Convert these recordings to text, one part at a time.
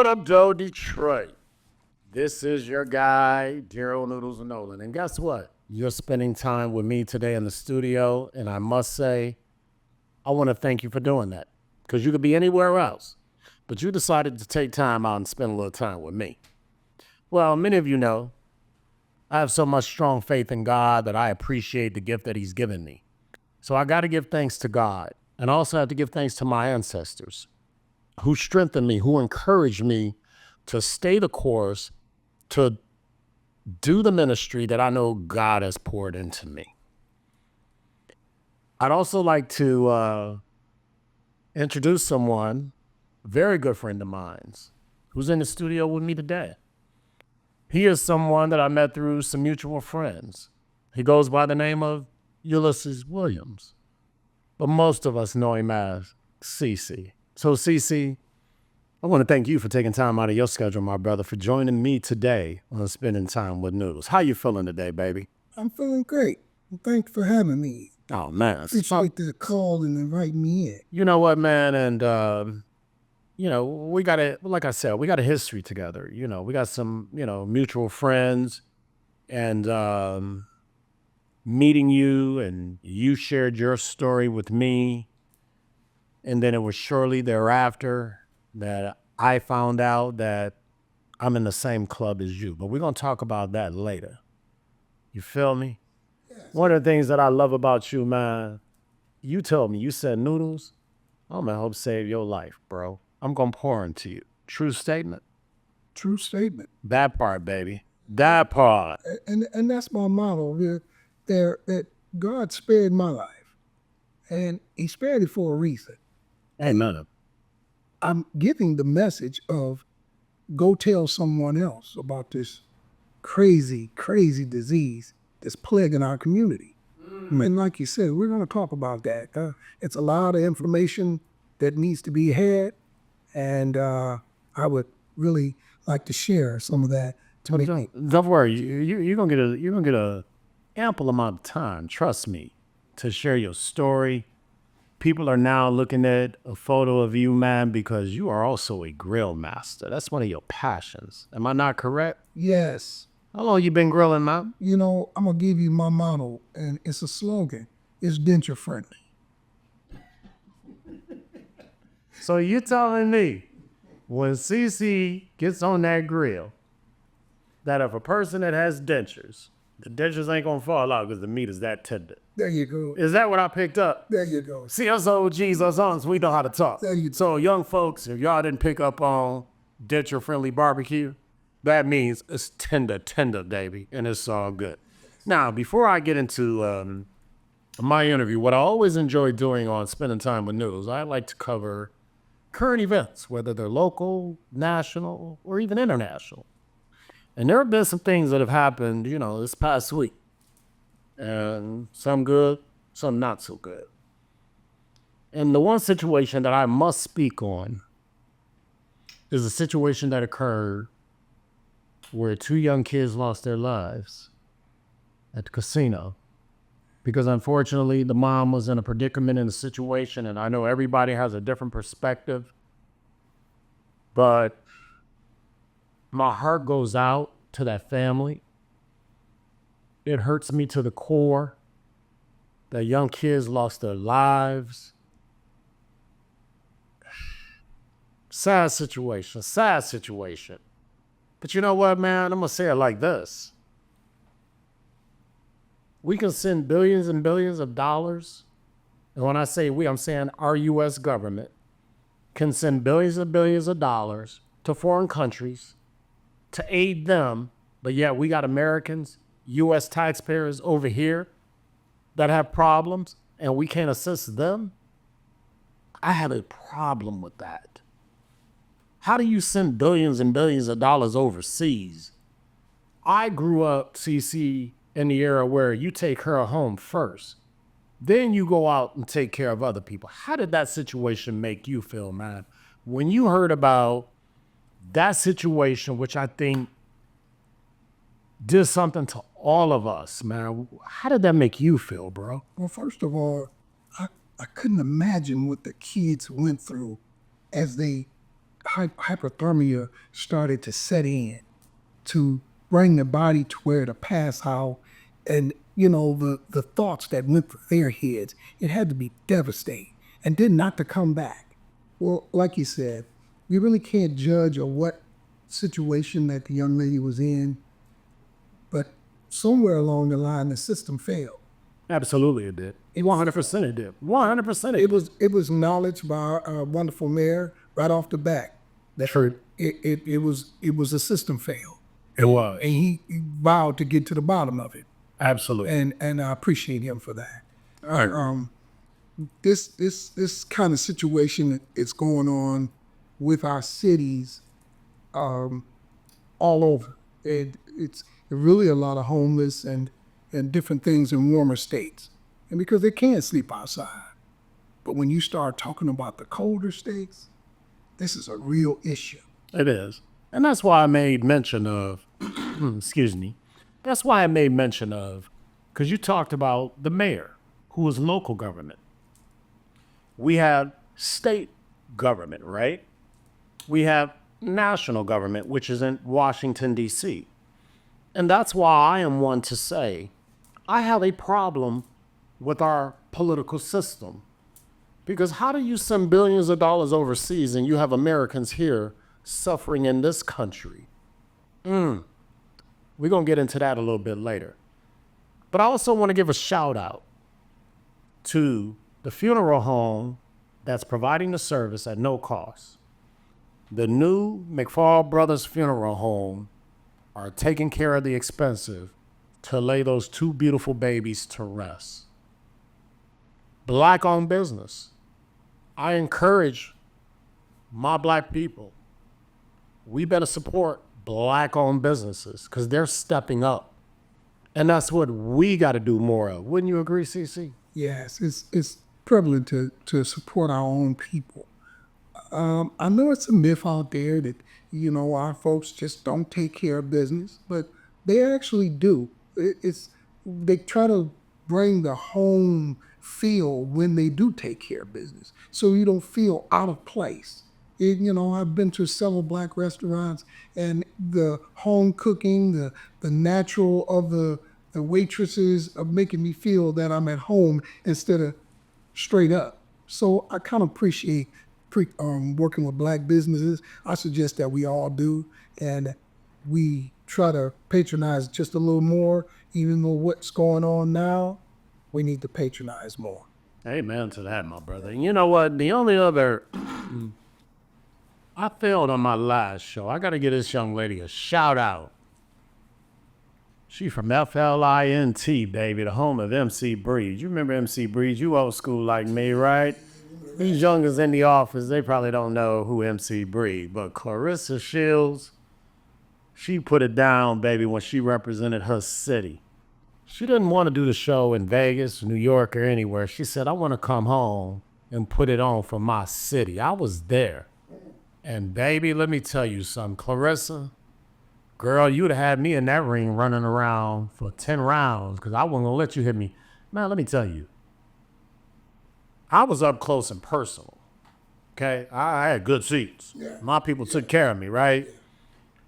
What up, Joe Detroit? This is your guy, Darryl Noodles and Nolen. And guess what? You're spending time with me today in the studio. And I must say, I want to thank you for doing that. Because you could be anywhere else. But you decided to take time out and spend a little time with me. Well, many of you know, I have so much strong faith in God that I appreciate the gift that He's given me. So I got to give thanks to God. And I also have to give thanks to my ancestors who strengthened me, who encouraged me to stay the course, to do the ministry that I know God has poured into me. I'd also like to introduce someone, a very good friend of mine, who's in the studio with me today. He is someone that I met through some mutual friends. He goes by the name of Ulysses Williams, but most of us know him as CC. So CC, I want to thank you for taking time out of your schedule, my brother, for joining me today on Spending Time with Noodles. How you feeling today, baby? I'm feeling great. Thanks for having me. Oh, man. Appreciate the call and inviting me in. You know what, man? And, we got like I said, we got a history together. We got some, mutual friends. And meeting you, and you shared your story with me. And then it was shortly thereafter that I found out that I'm in the same club as you. But we're going to talk about that later. You feel me? Yes. One of the things that I love about you, man, you told me, you said, Noodles, I'm going to help save your life, bro. I'm going to pour into you. True statement? True statement. That part, baby. That part. And that's my motto. That God spared my life. And He spared it for a reason. Amen. I'm giving the message of go tell someone else about this crazy, crazy disease that's plaguing our community. And like you said, we're going to talk about that. It's a lot of information that needs to be had. And I would really like to share some of that. Don't worry, you're gonna get a ample amount of time. Trust me, to share your story. People are now looking at a photo of you, man, because you are also a grill master. That's one of your passions. Am I not correct? Yes. How long you been grilling, man? I'm gonna give you my motto, and it's a slogan. It's denture friendly. So you're telling me when CC gets on that grill, that if a person that has dentures, the dentures ain't gonna fall out because the meat is that tender. There you go. Is that what I picked up? There you go. See, us OGs, us aunts, we know how to talk. There you go. So young folks, if y'all didn't pick up on denture-friendly barbecue, that means it's tender, baby, and it's all good. Now, before I get into my interview, what I always enjoy doing on Spending Time with Noodles, I like to cover current events, whether they're local, national, or even international. And there have been some things that have happened, this past week. And some good, some not so good. And the one situation that I must speak on is a situation that occurred where two young kids lost their lives at the casino. Because unfortunately, the mom was in a predicament in the situation, and I know everybody has a different perspective. But my heart goes out to that family. It hurts me to the core that young kids lost their lives. Sad situation. But you know what, man? I'm going to say it like this. We can send billions and billions of dollars. And when I say we, I'm saying our U.S. government can send billions and billions of dollars to foreign countries to aid them. But yet we got Americans, U.S. taxpayers over here that have problems and we can't assist them. I have a problem with that. How do you send billions and billions of dollars overseas? I grew up, CC, in the era where you take her home first. Then you go out and take care of other people. How did that situation make you feel, man? When you heard about that situation, which I think did something to all of us, man, how did that make you feel, bro? Well, first of all, I couldn't imagine what the kids went through as they hypothermia started to set in, to bring the body to where to pass out, and the thoughts that went through their heads, it had to be devastating, and then not to come back. Well, like you said, we really can't judge or what situation that the young lady was in, but somewhere along the line, the system failed. Absolutely, it did. 100% it did. 100% It was acknowledged by our wonderful mayor right off the bat that True. it was a system fail, It was. and he vowed to get to the bottom of it, Absolutely. and I appreciate him for that. All right, this kind of situation is going on with our cities, all over. It's really a lot of homeless and different things in warmer states, and because they can't sleep outside. But when you start talking about the colder states, this is a real issue. It is. And that's why I made mention of, excuse me, that's why I made mention of, because you talked about the mayor, who is local government. We have state government, right? We have national government, which is in Washington, D.C. And that's why I am one to say, I have a problem with our political system. Because how do you send billions of dollars overseas and you have Americans here suffering in this country? We're going to get into that a little bit later. But I also want to give a shout out to the funeral home that's providing the service at no cost. The new McFall Brothers Funeral Home are taking care of the expensive to lay those two beautiful babies to rest. Black-owned business. I encourage my black people, we better support black-owned businesses because they're stepping up. And that's what we got to do more of. Wouldn't you agree, CC? Yes, it's prevalent to support our own people. I know it's a myth out there that, our folks just don't take care of business, but they actually do. They try to bring the home feel when they do take care of business, so you don't feel out of place. I've been to several black restaurants, and the home cooking, the natural of the waitresses are making me feel that I'm at home instead of straight up. So I kind of appreciate working with black businesses. I suggest that we all do, and we try to patronize just a little more, even though what's going on now, we need to patronize more. Amen to that, my brother. You know what? The only other, I failed on my last show. I got to give this young lady a shout out. She from FLINT, baby, the home of MC Breeze. You remember MC Breeze? You old school like me, right? These youngers in the office, they probably don't know who MC Breeze. But Clarissa Shields, she put it down, baby, when she represented her city. She didn't want to do the show in Vegas, New York, or anywhere. She said, I want to come home and put it on for my city. I was there. And baby, let me tell you something. Clarissa, girl, you'd have had me in that ring running around for 10 rounds because I wasn't going to let you hit me. Man, let me tell you. I was up close and personal. Okay? I had good seats. Yeah. My people took care of me, right?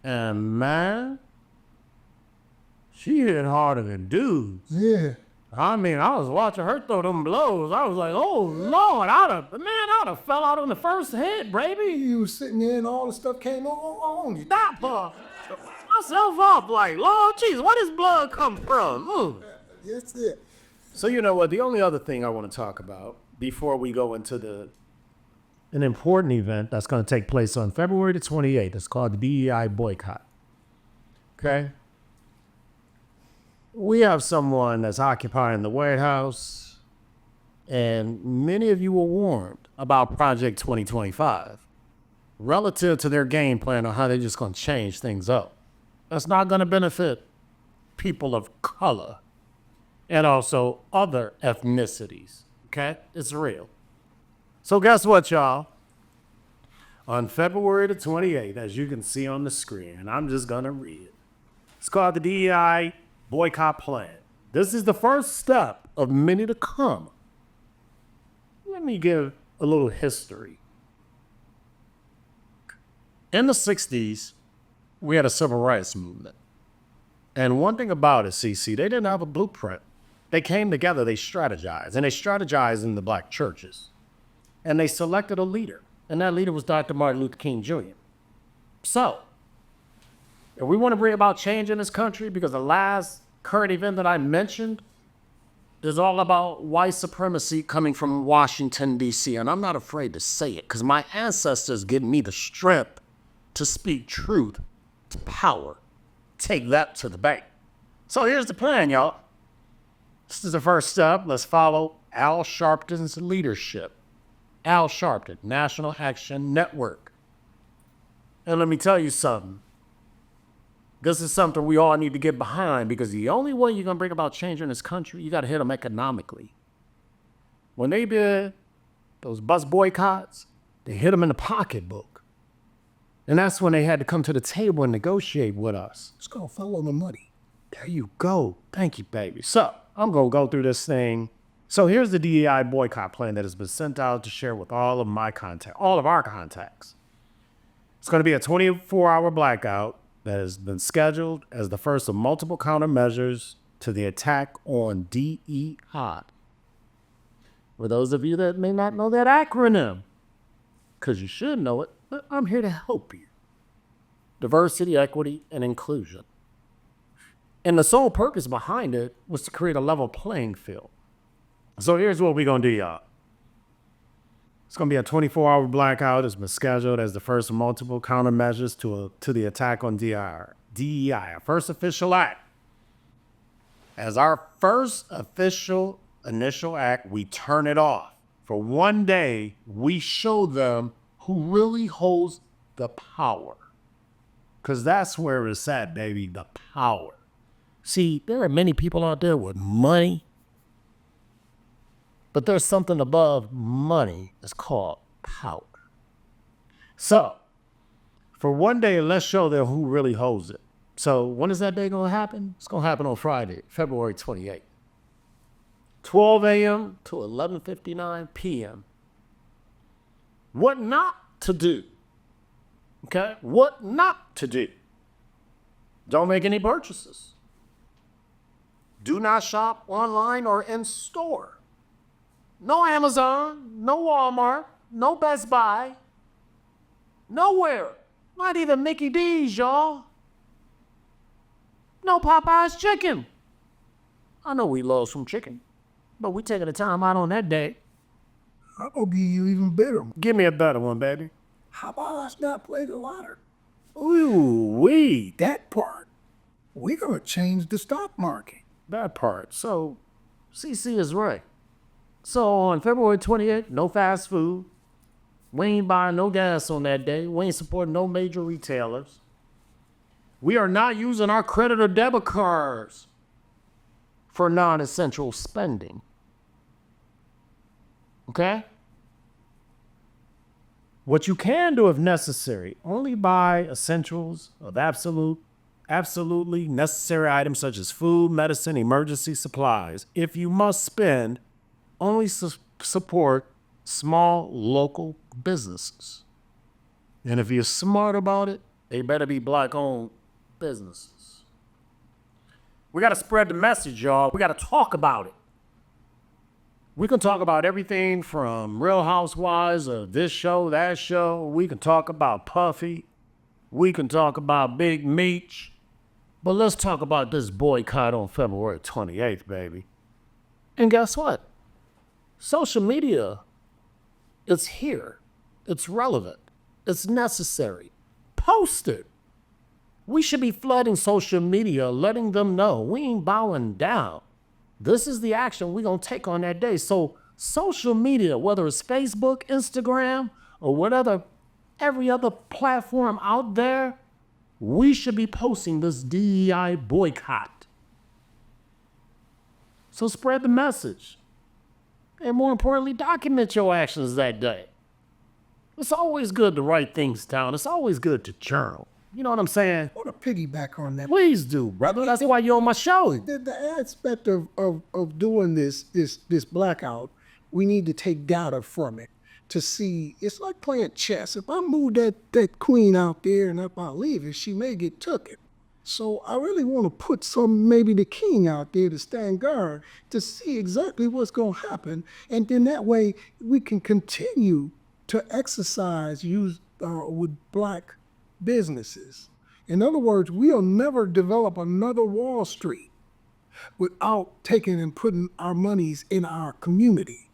Yeah. And man, she hit harder than dudes. Yeah. I mean, I was watching her throw them blows. I was like, oh, Lord, I'd have fell out on the first hit, baby. You was sitting there and all the stuff came on you. Stop myself up like, Lord Jesus, where does blood come from? Ooh. That's it. So you know what? The only other thing I want to talk about before we go into an important event that's going to take place on February the 28th. It's called the DEI boycott. Okay? We have someone that's occupying the White House, and many of you were warned about Project 2025 relative to their game plan on how they're just going to change things up. That's not going to benefit people of color and also other ethnicities. Okay? It's real. So guess what, y'all? On February the 28th, as you can see on the screen, and I'm just going to read it. It's called the DEI boycott plan. This is the first step of many to come. Let me give a little history. In the 60s, we had a civil rights movement. And one thing about it, CC, they didn't have a blueprint. They came together, they strategized, and they strategized in the black churches. And they selected a leader, and that leader was Dr. Martin Luther King Jr. So, if we want to bring about change in this country, because the last current event that I mentioned is all about white supremacy coming from Washington, D.C., and I'm not afraid to say it, because my ancestors give me the strength to speak truth to power. Take that to the bank. So here's the plan, y'all. This is the first step. Let's follow Al Sharpton's leadership. Al Sharpton, National Action Network. And let me tell you something. This is something we all need to get behind, because the only way you're going to bring about change in this country, you got to hit them economically. When they did those bus boycotts, they hit them in the pocketbook. And that's when they had to come to the table and negotiate with us. It's called follow the money. There you go. Thank you, baby. So I'm going to go through this thing. So here's the DEI boycott plan that has been sent out to share with all of our contacts. It's going to be a 24-hour blackout that has been scheduled as the first of multiple countermeasures to the attack on DEI. For those of you that may not know that acronym, because you should know it, but I'm here to help you. Diversity, equity, and inclusion. And the sole purpose behind it was to create a level playing field. So here's what we're going to do, y'all. It's going to be a 24-hour blackout. It's been scheduled as the first of multiple countermeasures to the attack on DEI, our first official act. As our first official initial act, we turn it off. For one day, we show them who really holds the power. Because that's where it's at, baby, the power. See, there are many people out there with money, but there's something above money that's called power. So, for one day, let's show them who really holds it. So, when is that day going to happen? It's going to happen on Friday, February 28th. 12 a.m. to 11:59 p.m. What not to do. Okay? What not to do. Don't make any purchases. Do not shop online or in store. No Amazon, no Walmart, no Best Buy. Nowhere. Not even Mickey D's, y'all. No Popeye's chicken. I know we love some chicken, but we taking the time out on that day. I'm going to give you even better. Give me a better one, baby. How about us not play the lottery? Ooh-wee. That part. We're going to change the stock market. That part. So, CC is right. So, on February 28th, no fast food. We ain't buying no gas on that day. We ain't supporting no major retailers. We are not using our credit or debit cards for non-essential spending. Okay? What you can do if necessary, only buy essentials of absolutely necessary items such as food, medicine, emergency supplies. If you must spend, only support small local businesses. And if you're smart about it, they better be black-owned businesses. We got to spread the message, y'all. We got to talk about it. We can talk about everything from Real Housewives of this show, that show. We can talk about Puffy. We can talk about Big Meech. But let's talk about this boycott on February 28th, baby. And guess what? Social media, it's here. It's relevant. It's necessary. Post it. We should be flooding social media, letting them know we ain't bowing down. This is the action we're going to take on that day. So social media, whether it's Facebook, Instagram, or whatever, every other platform out there, we should be posting this DEI boycott. So spread the message. And more importantly, document your actions that day. It's always good to write things down. It's always good to journal. You know what I'm saying? I want to piggyback on that. Please do, brother. That's why you're on my show. The aspect of doing this blackout, we need to take data from it. to see. It's like playing chess. If I move that queen out there and if I leave it, she may get taken. So I really want to put maybe the king out there to stand guard to see exactly what's going to happen. And then that way we can continue to exercise with black businesses. In other words, we'll never develop another Wall Street without taking and putting our monies in our community.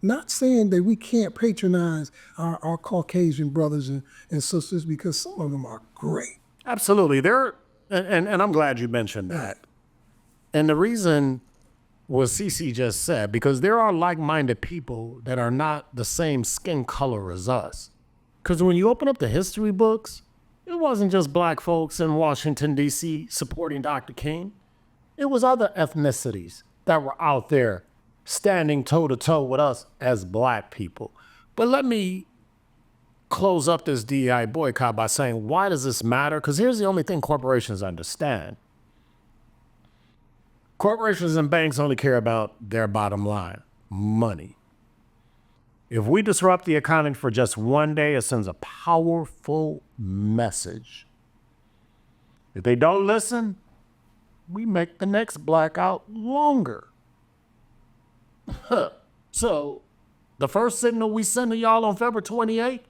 Not saying that we can't patronize our Caucasian brothers and sisters, because some of them are great. Absolutely. And I'm glad you mentioned that. And the reason what CC just said, because there are like-minded people that are not the same skin color as us. Because when you open up the history books, it wasn't just black folks in Washington, D.C. supporting Dr. King. It was other ethnicities that were out there standing toe-to-toe with us as black people. But let me close up this DEI boycott by saying, why does this matter? Because here's the only thing corporations understand. Corporations and banks only care about their bottom line, money. If we disrupt the economy for just one day, it sends a powerful message. If they don't listen, we make the next blackout longer. So, the first signal we send to y'all on February 28th,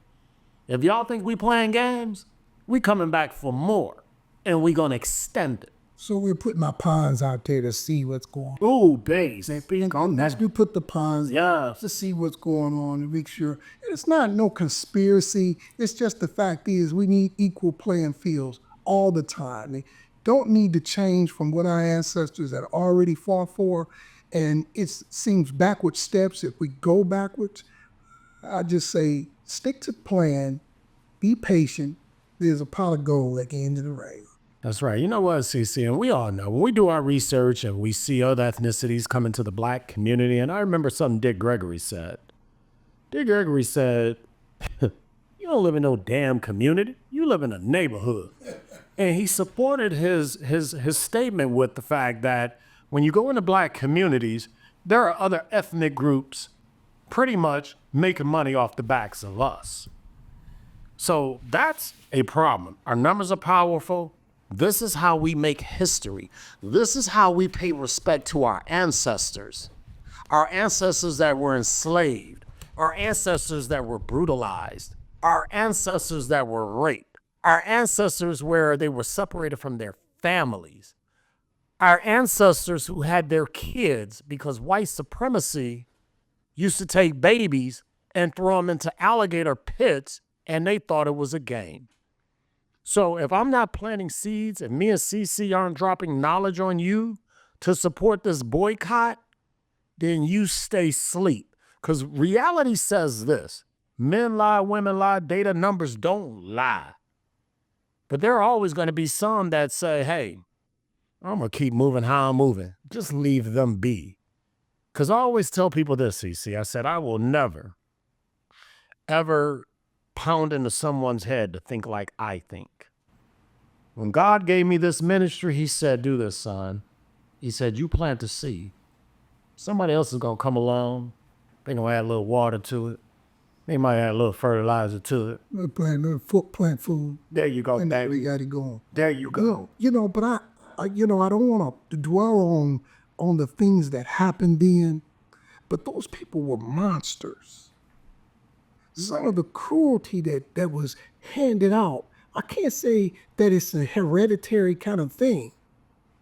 if y'all think we playing games, we coming back for more, and we gonna extend it. So we're putting our pawns out there to see what's going on. Oh, base. We put the pawns to see what's going on and make sure. It's not no conspiracy. It's just the fact is we need equal playing fields all the time. They don't need to change from what our ancestors had already fought for. And it seems backward steps. If we go backwards, I just say stick to the plan, be patient. There's a pot of gold at the end of the rainbow. That's right. You know what, CC, and we all know, when we do our research and we see other ethnicities come into the black community, and I remember something Dick Gregory said. Dick Gregory said, you don't live in no damn community. You live in a neighborhood. And he supported his statement with the fact that when you go into black communities, there are other ethnic groups pretty much making money off the backs of us. So that's a problem. Our numbers are powerful. This is how we make history. This is how we pay respect to our ancestors that were enslaved, our ancestors that were brutalized, our ancestors that were raped, our ancestors where they were separated from their families, our ancestors who had their kids because white supremacy used to take babies and throw them into alligator pits, and they thought it was a game. So if I'm not planting seeds and me and CC aren't dropping knowledge on you to support this boycott, then you stay asleep. Because reality says this: men lie, women lie, data numbers don't lie. But there are always going to be some that say, hey, I'm going to keep moving how I'm moving. Just leave them be. Because I always tell people this, CC. I said, I will never, ever pound into someone's head to think like I think. When God gave me this ministry, he said, do this, son. He said, you plant the seed. Somebody else is going to come along. They're going to add a little water to it. They might add a little fertilizer to it. Plant food. There you go. And we got it going. There you go. But I don't want to dwell on the things that happened then, but those people were monsters. Some of the cruelty that was handed out, I can't say that it's a hereditary kind of thing.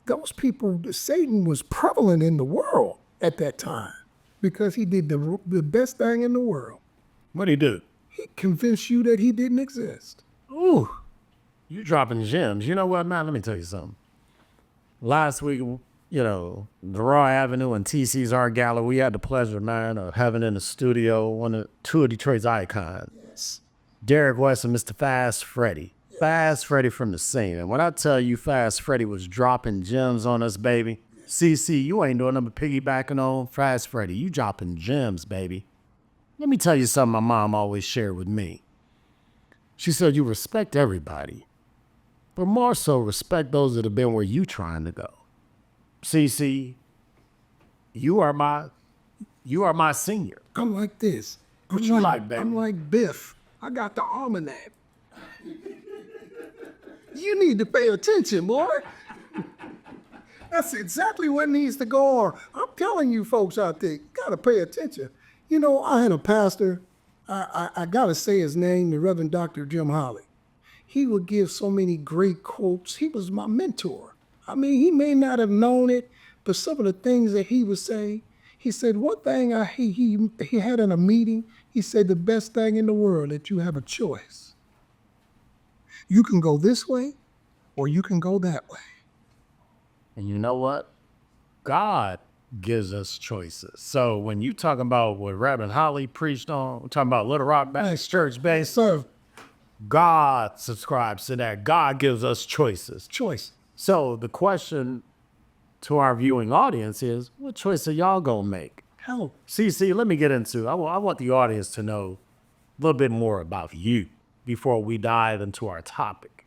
Those people, Satan was prevalent in the world at that time because he did the best thing in the world. What'd he do? He convinced you that he didn't exist. Ooh, you dropping gems. You know what, man? Let me tell you something. Last week, the Raw Avenue and TC's Art Gallery, we had the pleasure, man, of having in the studio two of Detroit's icons. Yes. Derek West and Mr. Fast Freddy. Yes. Fast Freddy from the scene. And when I tell you Fast Freddy was dropping gems on us, baby, CC, you ain't doing nothing but piggybacking on Fast Freddy. You dropping gems, baby. Let me tell you something my mom always shared with me. She said, you respect everybody, but more so respect those that have been where you trying to go. CC, you are my senior. I'm like this. What you like, baby? I'm like Biff. I got the almanac. You need to pay attention, boy. That's exactly what needs to go on. I'm telling you folks out there, you gotta pay attention. You know, I had a pastor, I gotta say his name, the Reverend Dr. Jim Holly. He would give so many great quotes. He was my mentor. I mean, he may not have known it, but some of the things that he would say, he said, one thing he had in a meeting, he said, the best thing in the world, that you have a choice. You can go this way, or you can go that way. And you know what? God gives us choices. So when you talking about what Reverend Holly preached on, we're talking about Little Rock Baptist Church, baby. So, God subscribes to that. God gives us choices. choice. So the question to our viewing audience is, what choice are y'all gonna make? Hell, CC, let me get into, I want the audience to know a little bit more about you before we dive into our topic.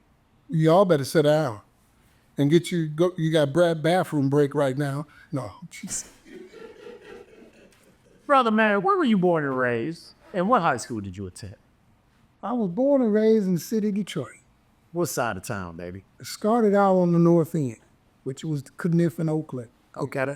y'all better sit down and get you go. You got bathroom break right now. No, Brother man, where were you born and raised? And what high school did you attend? I was born and raised in the city of Detroit. What side of town, baby? It started out on the north end, which was Kniff and Oakland. Okay.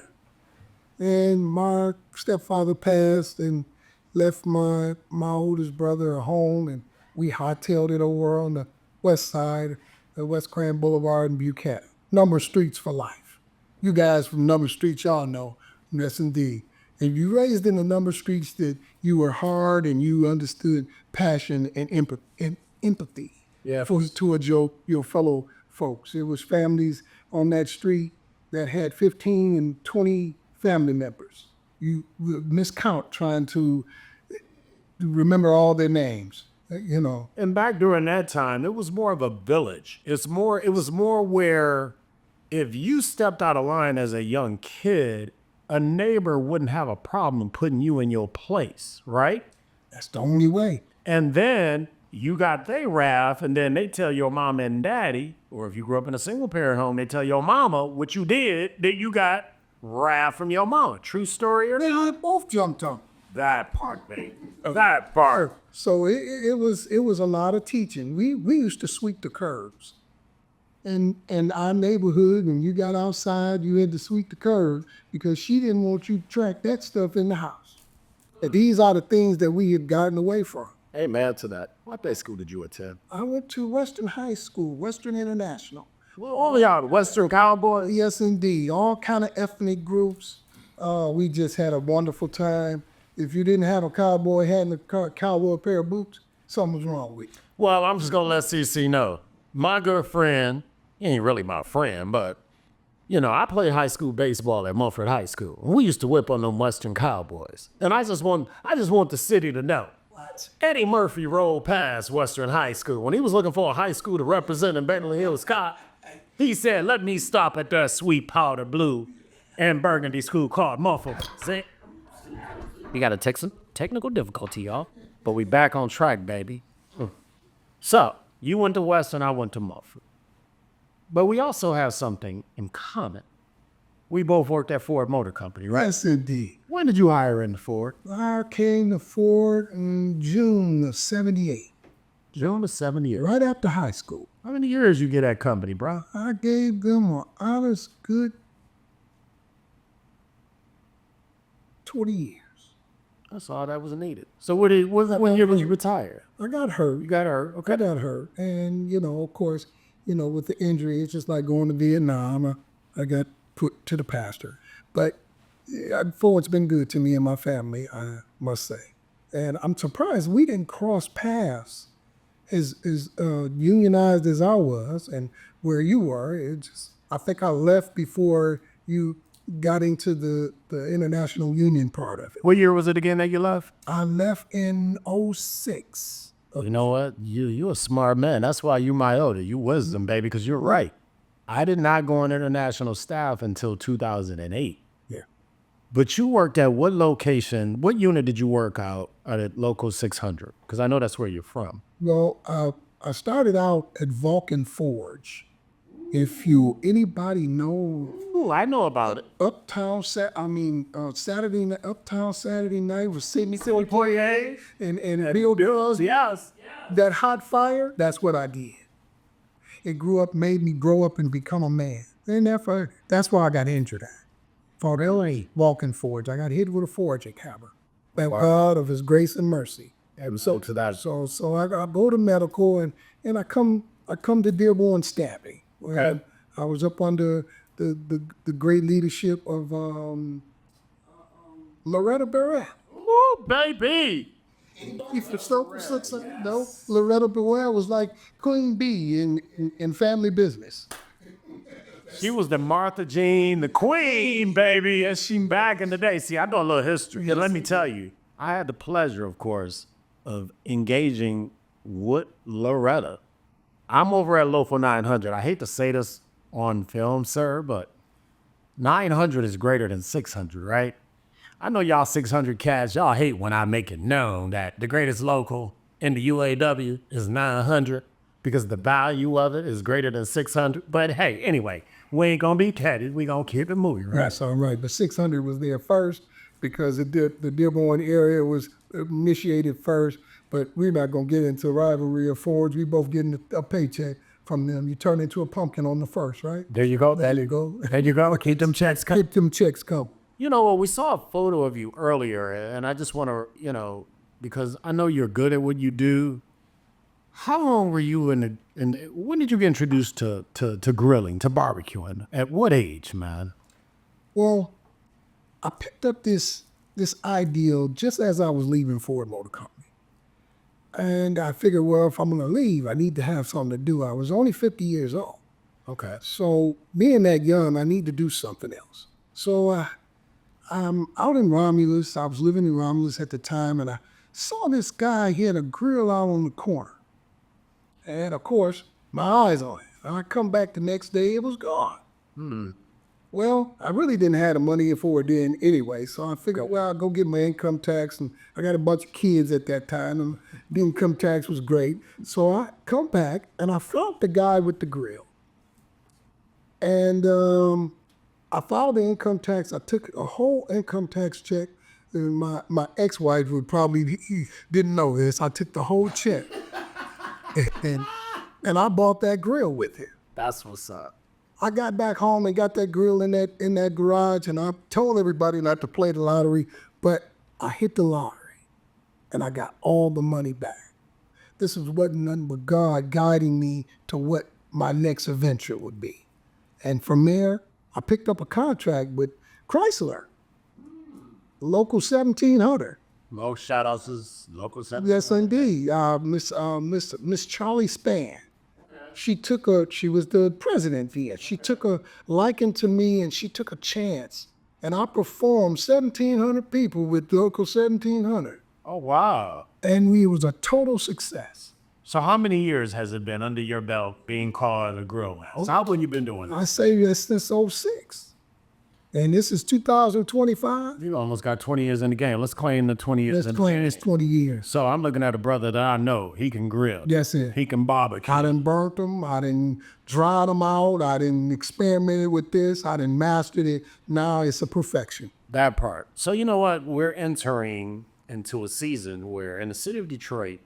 And my stepfather passed and left my oldest brother a home, and we hightailed it over on the west side of West Cran Boulevard in Buchanan. Number streets for life. You guys from number streets, y'all know. Yes, indeed. If you raised in the number streets, that you were hard and you understood passion and empathy towards your fellow folks. It was families on that street that had 15 and 20 family members. You miscount trying to remember all their names, you know. And back during that time, it was more of a village. It was more where if you stepped out of line as a young kid, a neighbor wouldn't have a problem putting you in your place, right? That's the only way. And then you got their wrath, and then they tell your mama and daddy, or if you grew up in a single parent home, they tell your mama what you did, that you got wrath from your mama. True story or not? They both jumped on. That part, baby. That part. So it was a lot of teaching. We used to sweep the curbs. In our neighborhood, when you got outside, you had to sweep the curb because she didn't want you to track that stuff in the house. And these are the things that we had gotten away from. Amen to that. What day school did you attend? I went to Western High School, Western International. Well, all of y'all, the Western Cowboys. Yes, indeed. All kind of ethnic groups. We just had a wonderful time. If you didn't have a cowboy hat and a cowboy pair of boots, something was wrong with you. Well, I'm just going to let CC know. My good friend, he ain't really my friend, but, you know, I played high school baseball at Mumford High School. We used to whip on them Western Cowboys. And I just want the city to know. What? Eddie Murphy rolled past Western High School. When he was looking for a high school to represent in Beverly Hills, Scott, he said, let me stop at that sweet powder blue and burgundy school called Mumford. See? We got a technical difficulty, y'all. But we back on track, baby. So, you went to Western, I went to Mumford. But we also have something in common. We both worked at Ford Motor Company, right? Yes, indeed. When did you hire into Ford? I came to Ford in June of 78. June of 78. Right after high school. How many years you get at company, bro? I gave them an honest good 20 years. That's all that was needed. So when year was you retired? I got hurt. You got hurt, okay. I got hurt. And, of course, with the injury, it's just like going to Vietnam. I got put to the pastor. But Ford's been good to me and my family, I must say. And I'm surprised we didn't cross paths as unionized as I was and where you were. I think I left before you got into the international union part of it. What year was it again that you left? I left in 06. You know what? You a smart man. That's why you my older. You wisdom, baby, because you're right. I did not go on international staff until 2008. Yeah. But you worked at what location? What unit did you work out at Local 600? Because I know that's where you're from. Well, I started out at Vulcan Forge. Anybody know Ooh, I know about it. Uptown Saturday Night with Sidney Poitier. and Bill Dawes, Yes. that hot fire, that's what I did. Made me grow up and become a man. That's why I got injured at. For LA, walking forwards. I got hit with a foraging hammer. By God of his grace and mercy. And so to that. So I go to medical and I come to Dearborn stabbing. Okay. I was up under the great leadership of Loretta Barrett. Ooh, baby. No, Loretta Barrett was like Queen Bee in family business. She was the Martha Jean, the queen, baby, and she back in the day. See, I know a little history. And let me tell you, I had the pleasure, of course, of engaging with Loretta. I'm over at Local 900. I hate to say this on film, sir, but 900 is greater than 600, right? I know y'all 600 cats, y'all hate when I make it known that the greatest local in the UAW is 900 because the value of it is greater than 600. But hey, anyway, we ain't gonna be catty. We gonna keep it moving, right? That's all right. But 600 was there first because the Dearborn area was initiated first. But we're not gonna get into rivalry of Fords. We both getting a paycheck from them. You turn into a pumpkin on the first, right? There you go. There you go. There you go. Keep them checks coming. Keep them checks coming. You know, we saw a photo of you earlier, and I just want to, because I know you're good at what you do. How long were you when did you get introduced to grilling, to barbecuing? At what age, man? Well, I picked up this ideal just as I was leaving Ford Motor Company. And I figured, well, if I'm going to leave, I need to have something to do. I was only 50 years old. Okay. So being that young, I need to do something else. So I'm out in Romulus. I was living in Romulus at the time, and I saw this guy. He had a grill out on the corner. And, of course, my eyes on it. And I come back the next day, it was gone. Well, I really didn't have the money for it then anyway, so I figured, well, I'll go get my income tax, and I got a bunch of kids at that time, and the income tax was great. So I come back, and I found the guy with the grill. And I filed the income tax. I took a whole income tax check. And my ex-wife would probably didn't know this. I took the whole check, and I bought that grill with it. That's what's up. I got back home and got that grill in that garage, and I told everybody not to play the lottery, but I hit the lottery, and I got all the money back. This wasn't nothing but God guiding me to what my next adventure would be. And from there, I picked up a contract with Chrysler, Local 1700. Most shout outs is Local 7. Yes, indeed. Miss Charlie Spann. She was the president then. She took a liking to me, and she took a chance. And I performed 1,700 people with Local 1700. Oh, wow. And it was a total success. So how many years has it been under your belt being called a grill man? So how long you been doing I this? say this since '06. And this is 2025. You almost got 20 years in the game. Let's claim the 20 years. Let's claim it's 20 years. So I'm looking at a brother that I know. He can grill. That's it. He can barbecue. I done burnt them. I done dried them out. I done experimented with this. I done mastered it. Now it's a perfection. That part. So you know what? We're entering into a season where in the city of Detroit,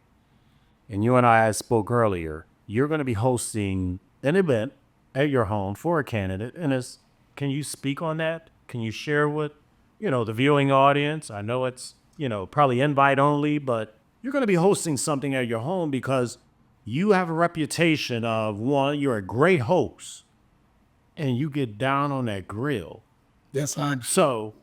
and you and I spoke earlier, you're going to be hosting an event at your home for a candidate. And can you speak on that? Can you share with, the viewing audience? I know it's, probably invite only, but you're going to be hosting something at your home because you have a reputation of, one, you're a great host and you get down on that grill. That's how. So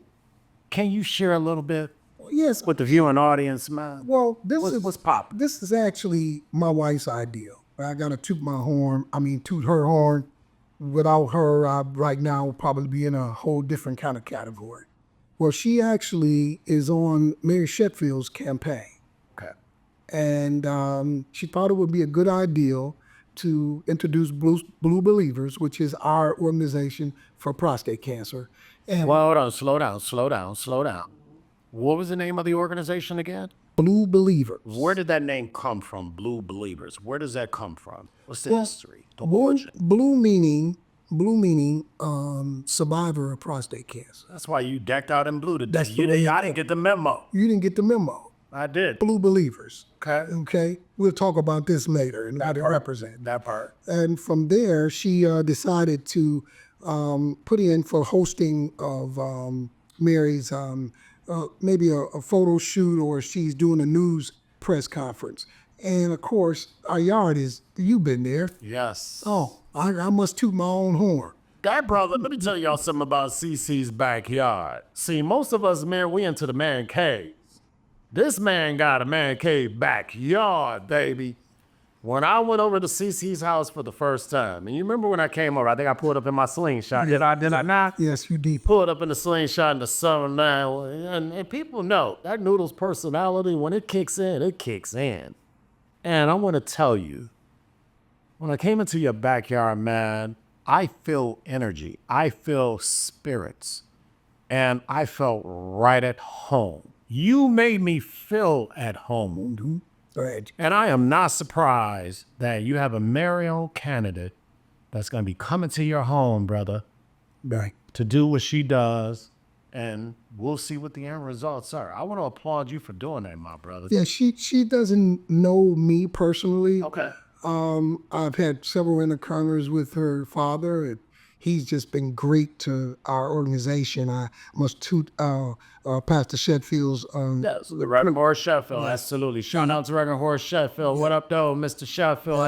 can you share a little bit Yes. with the viewing audience, man? Well, What's poppin'? This is actually my wife's ideal. I gotta toot her horn. Without her, I right now would probably be in a whole different kind of category. Well, she actually is on Mary Sheffield's campaign. Okay. And she thought it would be a good idea to introduce Blue Believers, which is our organization for prostate cancer. And Well, hold on, slow down. What was the name of the organization again? Blue Believers. Where did that name come from, Blue Believers? Where does that come from? What's the history? The Blue, origin? blue meaning survivor of prostate cancer. That's why you decked out in blue today. That's the way I didn't get the memo. You didn't get the memo. I did. Blue Believers. Okay. Okay. We'll talk about this later and how they represent. That part. And from there, she decided to put in for hosting of Mary's maybe a photo shoot, or she's doing a news press conference. And of course, our yard is, you've been there. Yes. Oh, I must toot my own horn. That brother, let me tell y'all something about CC's backyard. See, most of us men, we into the man cave. This man got a man cave backyard, baby. When I went over to CC's house for the first time, and you remember when I came over, I think I pulled up in my slingshot. Did I not? Yes, you did. Pulled up in the slingshot in the summer now. And people know that Noodles personality, when it kicks in, it kicks in. And I want to tell you, when I came into your backyard, man, I feel energy. I feel spirits. And I felt right at home. You made me feel at home. Mm-hmm. Go ahead. And I am not surprised that you have a Mariel candidate that's going to be coming to your home, brother, Right. to do what she does. And we'll see what the end results are. I want to applaud you for doing that, my brother. Yeah, she doesn't know me personally. Okay. I've had several encounters with her father, and he's just been great to our organization. I must toot Pastor Sheffield's. Yes, the Reverend Horace Sheffield, absolutely. Shout out to Reverend Horace Sheffield. What up, though, Mr. Sheffield?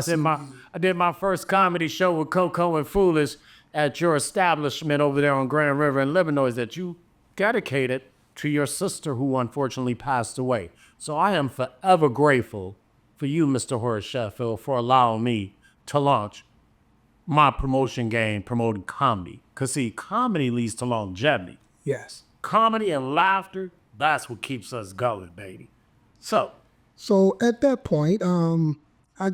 I did my first comedy show with Coco and Foolish at your establishment over there on Grand River in Illinois that you dedicated to your sister who unfortunately passed away. So I am forever grateful for you, Mr. Horace Sheffield, for allowing me to launch my promotion game promoting comedy. Because, see, comedy leads to longevity. Yes. Comedy and laughter, that's what keeps us going, baby. So at that point, when I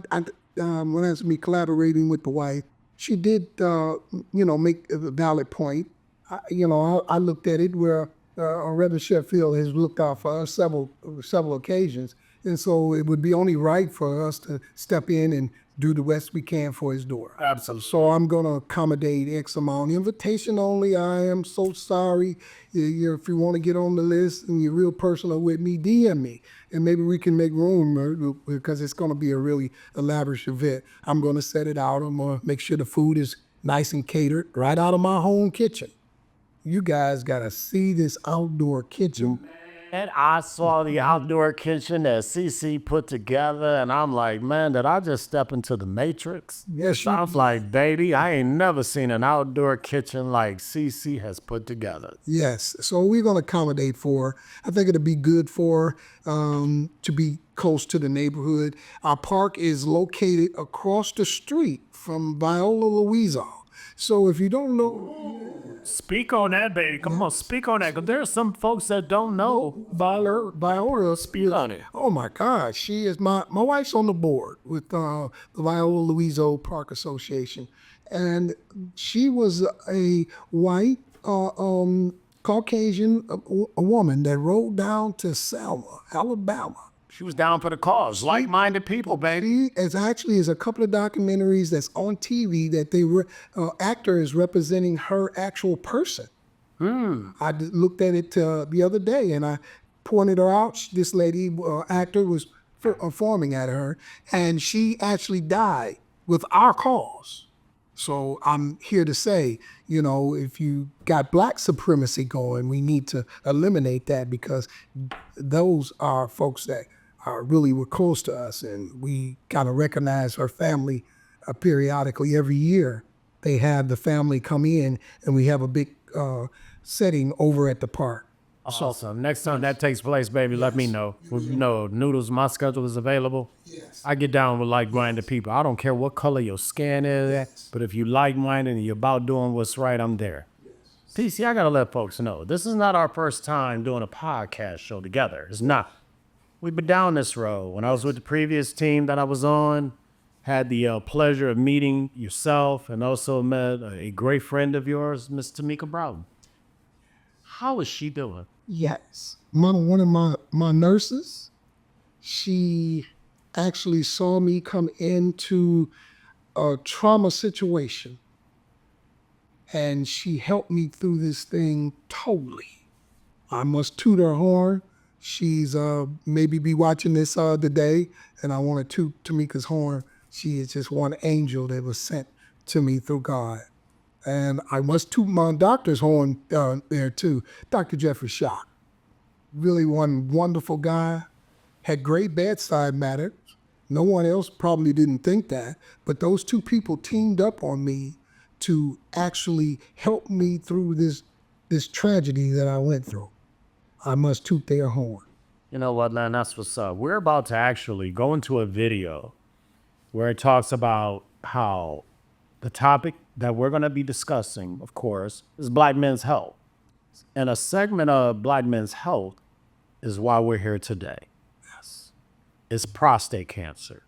was me collaborating with the wife, she did, make a valid point. I looked at it where Reverend Sheffield has looked out for us several occasions. And so it would be only right for us to step in and do the best we can for his daughter. absolutely. So I'm going to accommodate X amount. Invitation only. I am so sorry. If you want to get on the list and you're real personal with me, DM me. And maybe we can make room because it's going to be a really elaborate event. I'm going to set it out. I'm going to make sure the food is nice and catered right out of my home kitchen. You guys got to see this outdoor kitchen. And I saw the outdoor kitchen that CC put together, and I'm like, man, did I just step into the Matrix? Yes, I was like, baby, I ain't never seen an outdoor kitchen like CC has put together. Yes. So we're going to accommodate for her. I think it'll be good for her to be close to the neighborhood. Our park is located across the street from Viola Louisa. So if you don't know... Speak on that, baby. Come on, speak on that. Because there are some folks that don't know. Viola, Speak on it. oh my God, she is my wife's on the board with the Viola Louisa Park Association. And she was a white Caucasian a woman that rode down to Selma, Alabama. She was down for the cause. Like-minded people, baby. As actually is a couple of documentaries that's on TV that actor is representing her actual person. I looked at it the other day and I pointed her out. This lady, actor, was performing at her, and she actually died with our cause. So I'm here to say, if you got black supremacy going, we need to eliminate that, because those are folks that were close to us, and we kind of recognize her family periodically. Every year they have the family come in, and we have a big setting over at the park. Awesome. Next time that takes place, baby, let me know. Noodles, my schedule is available. Yes. I get down with like-minded people. I don't care what color your skin is, but if you like-minded and you're about doing what's right, I'm there. TC, I got to let folks know, this is not our first time doing a podcast show together. It's not. We've been down this road. When I was with the previous team that I was on, had the pleasure of meeting yourself, and also met a great friend of yours, Miss Tamika Brown. How is she doing? Yes. One of my nurses, She actually saw me come into a trauma situation, and she helped me through this thing totally. I must toot her horn. She's maybe be watching this today, and I want to toot Tamika's horn. She is just one angel that was sent to me through God. And I must toot my doctor's horn there too. Dr. Jeffrey Shock, really one wonderful guy, had great bedside manner. No one else probably didn't think that, but those two people teamed up on me to actually help me through this tragedy that I went through. I must toot their horn. You know what, man? That's what's up. We're about to actually go into a video where it talks about how the topic that we're going to be discussing, of course, is Black men's health. And a segment of Black men's health is why we're here today. Yes. It's prostate cancer,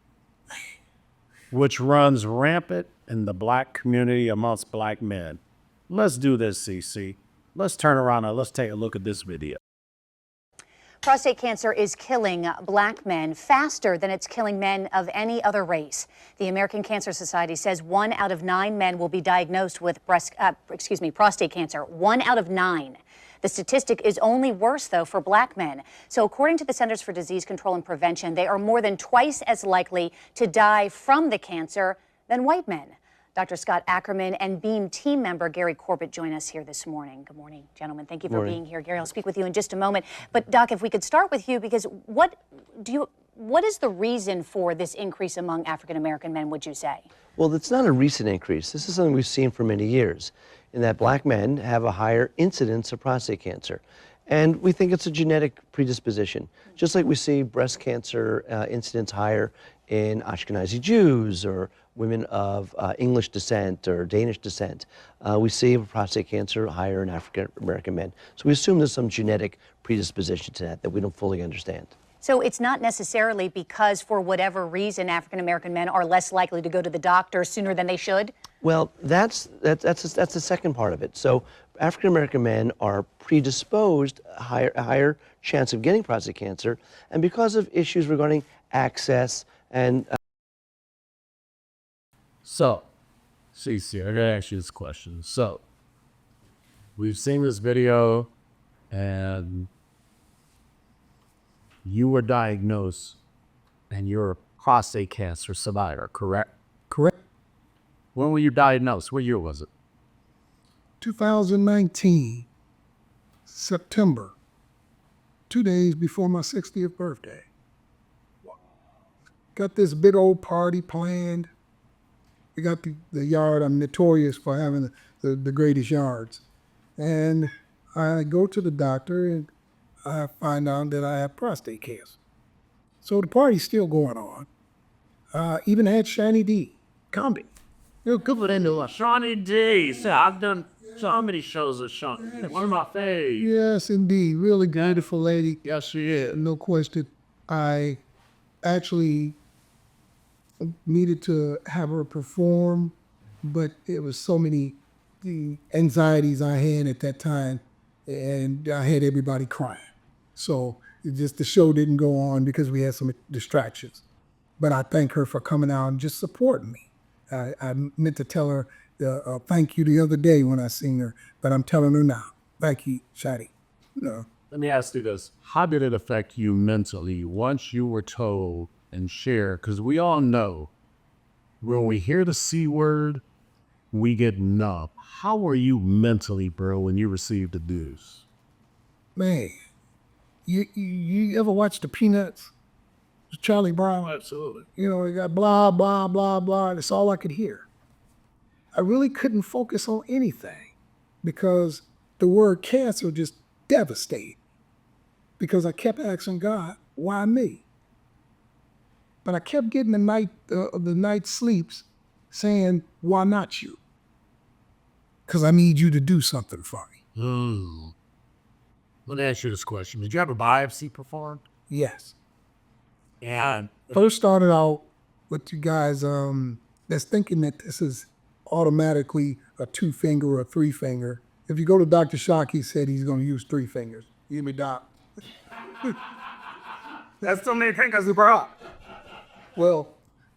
which runs rampant in the Black community amongst Black men. Let's do this, CC. Let's turn around and let's take a look at this video. Prostate cancer is killing Black men faster than it's killing men of any other race. The American Cancer Society says 1 out of 9 men will be diagnosed with prostate cancer. 1 out of 9. The statistic is only worse, though, for Black men. So according to the Centers for Disease Control and Prevention, they are more than twice as likely to die from the cancer than white men. Dr. Scott Ackerman and Beam team member Gary Corbett join us here this morning. Good morning, gentlemen. Thank you for being here. Gary, I'll speak with you in just a moment. But Doc, if we could start with you, because what is the reason for this increase among African-American men, would you say? Well, it's not a recent increase. This is something we've seen for many years, in that Black men have a higher incidence of prostate cancer. And we think it's a genetic predisposition. Just like we see breast cancer incidence higher in Ashkenazi Jews or women of English descent or Danish descent, we see prostate cancer higher in African American men. So we assume there's some genetic predisposition to that we don't fully understand. So it's not necessarily because, for whatever reason, African-American men are less likely to go to the doctor sooner than they should? Well, that's the second part of it. So African-American men are predisposed, a higher chance of getting prostate cancer, and because of issues regarding access and... So, CC, I gotta ask you this question. So, we've seen this video, and you were diagnosed, and you're a prostate cancer survivor, correct? Correct. When were you diagnosed? What year was it? 2019, September, 2 days before my 60th birthday. Got this big old party planned. We got the yard. I'm notorious for having the greatest yards. And I go to the doctor and I find out that I have prostate cancer. So the party's still going on. Even had Shani D. Combi. Shawnee D. So I've done so many shows with Shawnee. One of my faves. Yes, indeed. Really beautiful lady. Yes, she is. No question. I actually needed to have her perform, but it was so many the anxieties I had at that time, and I had everybody crying. So the show didn't go on because we had some distractions. But I thank her for coming out and just supporting me. I meant to tell her thank you the other day when I seen her, but I'm telling her now. Thank you, Shadi. No. Let me ask you this. How did it affect you mentally once you were told and shared? Because we all know when we hear the C word, we get numb. How were you mentally, bro, when you received the news? Man, you ever watch the Peanuts? Charlie Brown? Absolutely. You know, it got blah, blah, blah, blah. That's all I could hear. I really couldn't focus on anything because the word cancer just devastated. Because I kept asking God, why me? But I kept getting the night sleeps saying, why not you? Because I need you to do something for me. Let me ask you this question. Did you have a biopsy performed? Yes. And First started out with you guys that's thinking that this is automatically a 2-finger or a 3-finger. If you go to Dr. Shock, he said he's going to use 3 fingers. You hear me, Doc? That's so many things super hot. Well,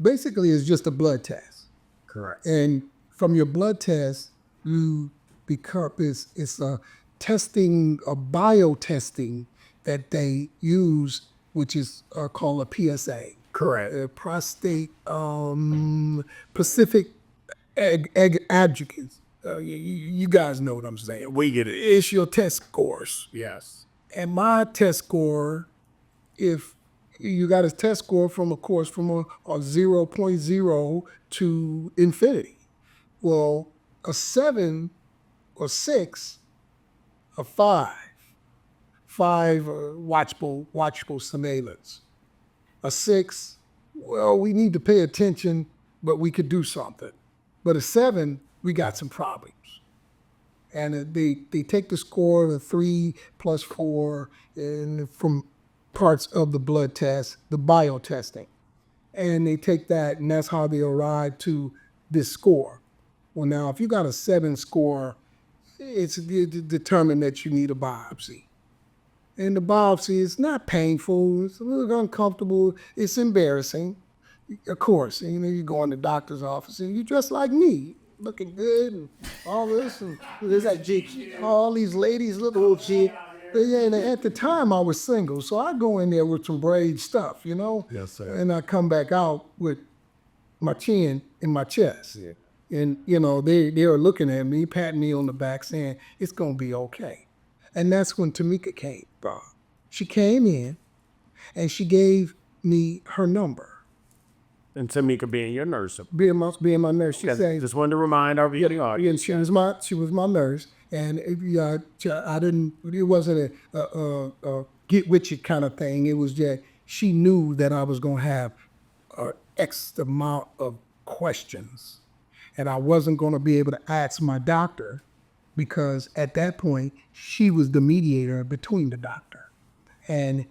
basically, it's just a blood test. Correct. And from your blood test, you become it's a testing, a biotesting that they use, which is called a PSA. Correct. Prostate Pacific adjuvants. You guys know what I'm saying. We get it. It's your test scores. Yes. And my test score, if you got a test score from a 0.0 to infinity. Well, a 7 or 6, a 5 watchful surveillance. A 6, well, we need to pay attention, but we could do something. But a 7, we got some problems. And they take the score of 3 plus 4 and from parts of the blood test, the biotesting. And they take that, and that's how they arrive to this score. Well, now, if you got a 7 score, it's determined that you need a biopsy. And the biopsy is not painful. It's a little uncomfortable. It's embarrassing. Of course, you go in the doctor's office and you dress like me, looking good and all this. And there's that all these ladies, little shit. And at the time, I was single, so I go in there with some braid stuff, Yes, sir. And I come back out with my chin in my chest. Yeah. And, they are looking at me, patting me on the back, saying, it's going to be okay. And that's when Tamika came, Bob. She came in, and she gave me her number. And Tamika being your nurse. Being my nurse, she said, Just wanted to remind our viewing audience. she was my nurse, and I didn't. It wasn't a get with you kind of thing. It was that she knew that I was going to have an X amount of questions, and I wasn't going to be able to ask my doctor because at that point she was the mediator between the doctor, and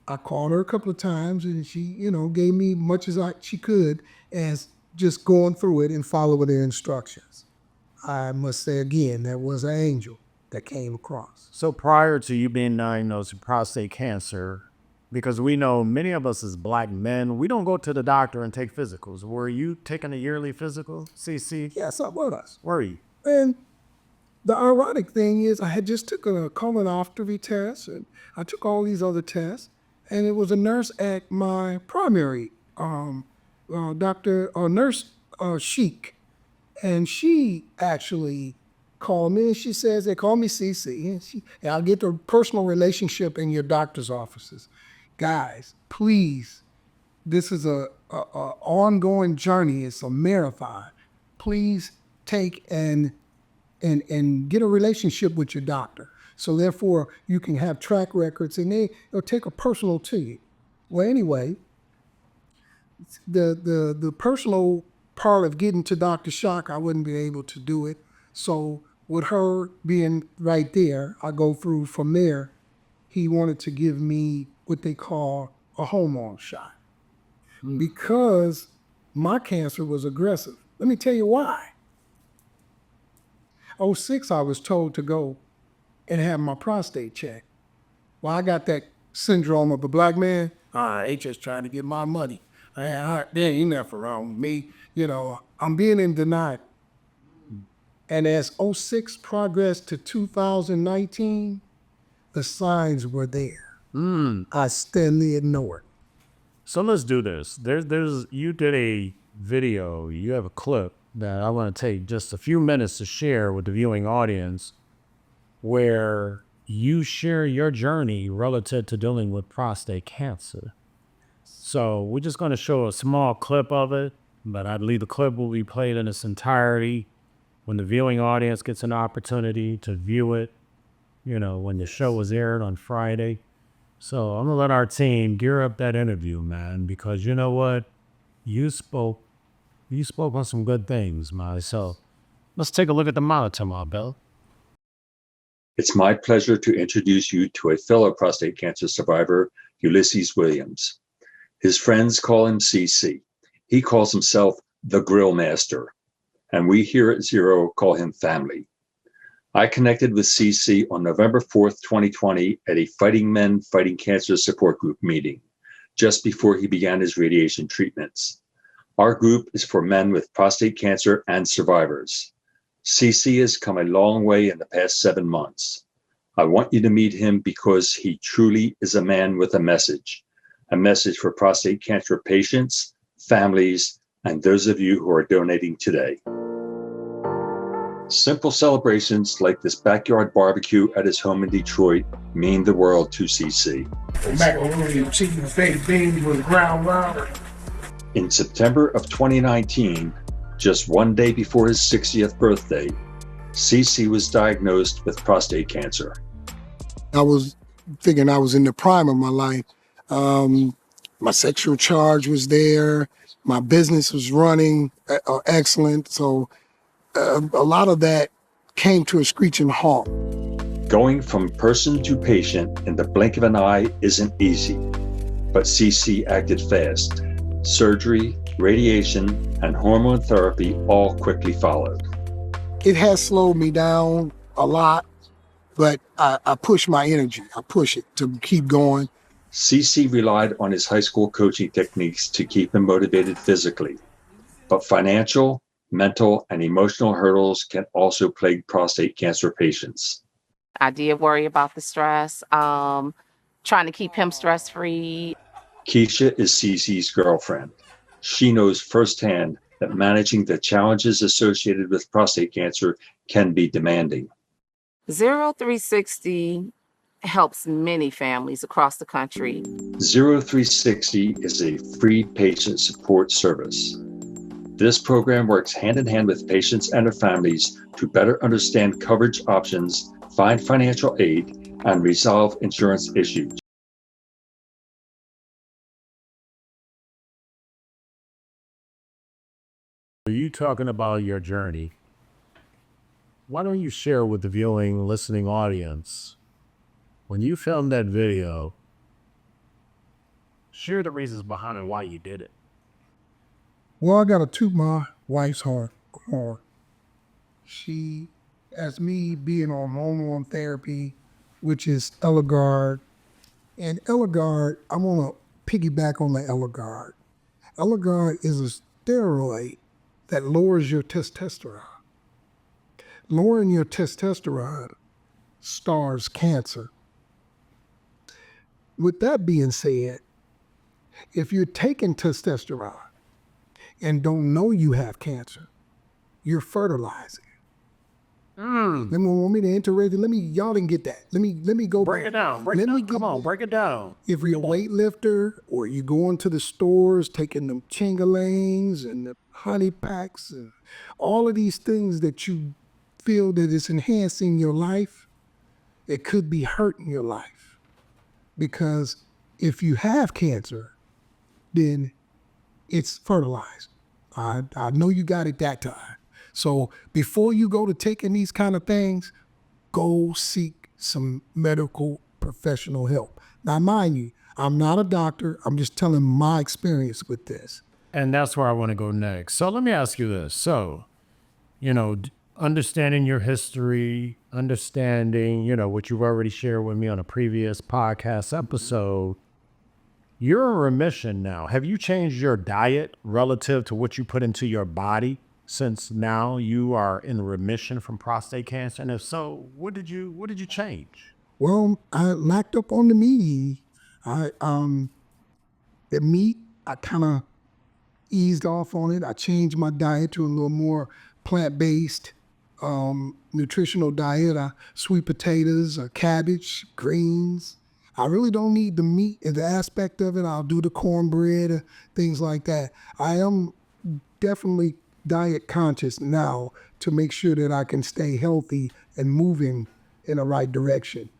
I called her a couple of times, and she, gave me much as she could as just going through it and following the instructions. I must say again, that was an angel that came across. So prior to you being diagnosed with prostate cancer, because we know many of us as Black men, we don't go to the doctor and take physicals. Were you taking a yearly physical, CC? Yes, I was. Were you? And the ironic thing is I had just took a colonoscopy test, and I took all these other tests, and it was a nurse at my primary, nurse Sheik. And she actually called me, and she says, they call me CC, and I'll get the personal relationship in your doctor's offices. Guys, please, this is a ongoing journey. It's a marathon. Please take and get a relationship with your doctor. So therefore, you can have track records, and they'll take a personal to you. Well, anyway, the personal part of getting to Dr. Shock, I wouldn't be able to do it. So with her being right there, I go through from there. He wanted to give me what they call a hormone shot because my cancer was aggressive. Let me tell you why. 2006, I was told to go and have my prostate checked. Well, I got that syndrome of a Black man. They just trying to get my money. There ain't nothing wrong with me. I'm being in denial. And as 2006 progressed to 2019, the signs were there. I steadily ignored. So let's do this. You did a video, you have a clip that I want to take just a few minutes to share with the viewing audience where you share your journey relative to dealing with prostate cancer. So we're just going to show a small clip of it, but I believe the clip will be played in its entirety when the viewing audience gets an opportunity to view it, when the show was aired on Friday. So I'm going to let our team gear up that interview, man, because you know what? You spoke on some good things, man. So let's take a look at the monitor, my Bill. It's my pleasure to introduce you to a fellow prostate cancer survivor, Ulysses Williams. His friends call him CC. He calls himself the Grill Master, and we here at Zero call him family. I connected with CC on November 4th, 2020 at a Fighting Men Fighting Cancer support group meeting. just before he began his radiation treatments. Our group is for men with prostate cancer and survivors. CC has come a long way in the past 7 months. I want you to meet him because he truly is a man with a message for prostate cancer patients, families, and those of you who are donating today. Simple celebrations like this backyard barbecue at his home in Detroit mean the world to CC. Macaroni and cheese, baked beans with ground round. In September of 2019, just one day before his 60th birthday, CC was diagnosed with prostate cancer. I was thinking I was in the prime of my life. My sexual charge was there. My business was running excellent. So a lot of that came to a screeching halt. Going from person to patient in the blink of an eye isn't easy, but CC acted fast. Surgery, radiation, and hormone therapy all quickly followed. It has slowed me down a lot, but I push my energy. I push it to keep going. CC relied on his high school coaching techniques to keep him motivated physically, but financial, mental, and emotional hurdles can also plague prostate cancer patients. I did worry about the stress, trying to keep him stress-free. Keisha is CC's girlfriend. She knows firsthand that managing the challenges associated with prostate cancer can be demanding. 0360 helps many families across the country. 0360 is a free patient support service. This program works hand in hand with patients and their families to better understand coverage options, find financial aid, and resolve insurance issues. Are you talking about your journey? Why don't you share with the viewing, listening audience, when you filmed that video, share the reasons behind it, why you did it. Well, I got to toot my wife's horn. She, as me being on hormone therapy, which is Eligard, and Eligard, I want to piggyback on the Eligard. Eligard is a steroid that lowers your testosterone. Lowering your testosterone stars cancer. With that being said, if you're taking testosterone and don't know you have cancer, you're fertilizing. Let me want me to interrupt. Y'all didn't get that. Let me go Break it down. Break it down. If you're a weightlifter or you go into the stores taking them chingalings and the honey packs and all of these things that you feel that it's enhancing your life, it could be hurting your life. Because if you have cancer, then it's fertilized. I know you got it that time. So before you go to taking these kind of things, go seek some medical professional help. Now, mind you, I'm not a doctor. I'm just telling my experience with this. And that's where I want to go next. So let me ask you this. So, understanding your history, understanding, what you've already shared with me on a previous podcast episode, you're in remission now. Have you changed your diet relative to what you put into your body since now you are in remission from prostate cancer? And if so, what did you change? Well, I lacked up on the meat. The meat, I kind of eased off on it. I changed my diet to a little more plant-based, nutritional diet. Sweet potatoes, cabbage, greens. I really don't need the meat in the aspect of it. I'll do the cornbread, things like that. I am definitely diet conscious now to make sure that I can stay healthy and moving in the right direction.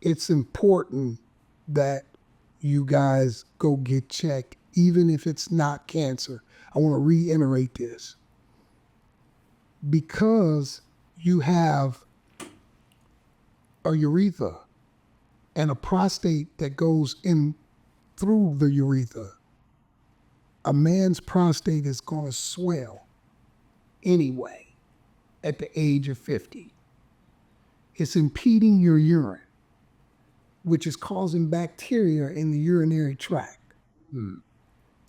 It's important that you guys go get checked, even if it's not cancer. I want to reiterate this. Because you have a urethra and a prostate that goes in through the urethra, a man's prostate is going to swell anyway at the age of 50. It's impeding your urine. which is causing bacteria in the urinary tract. You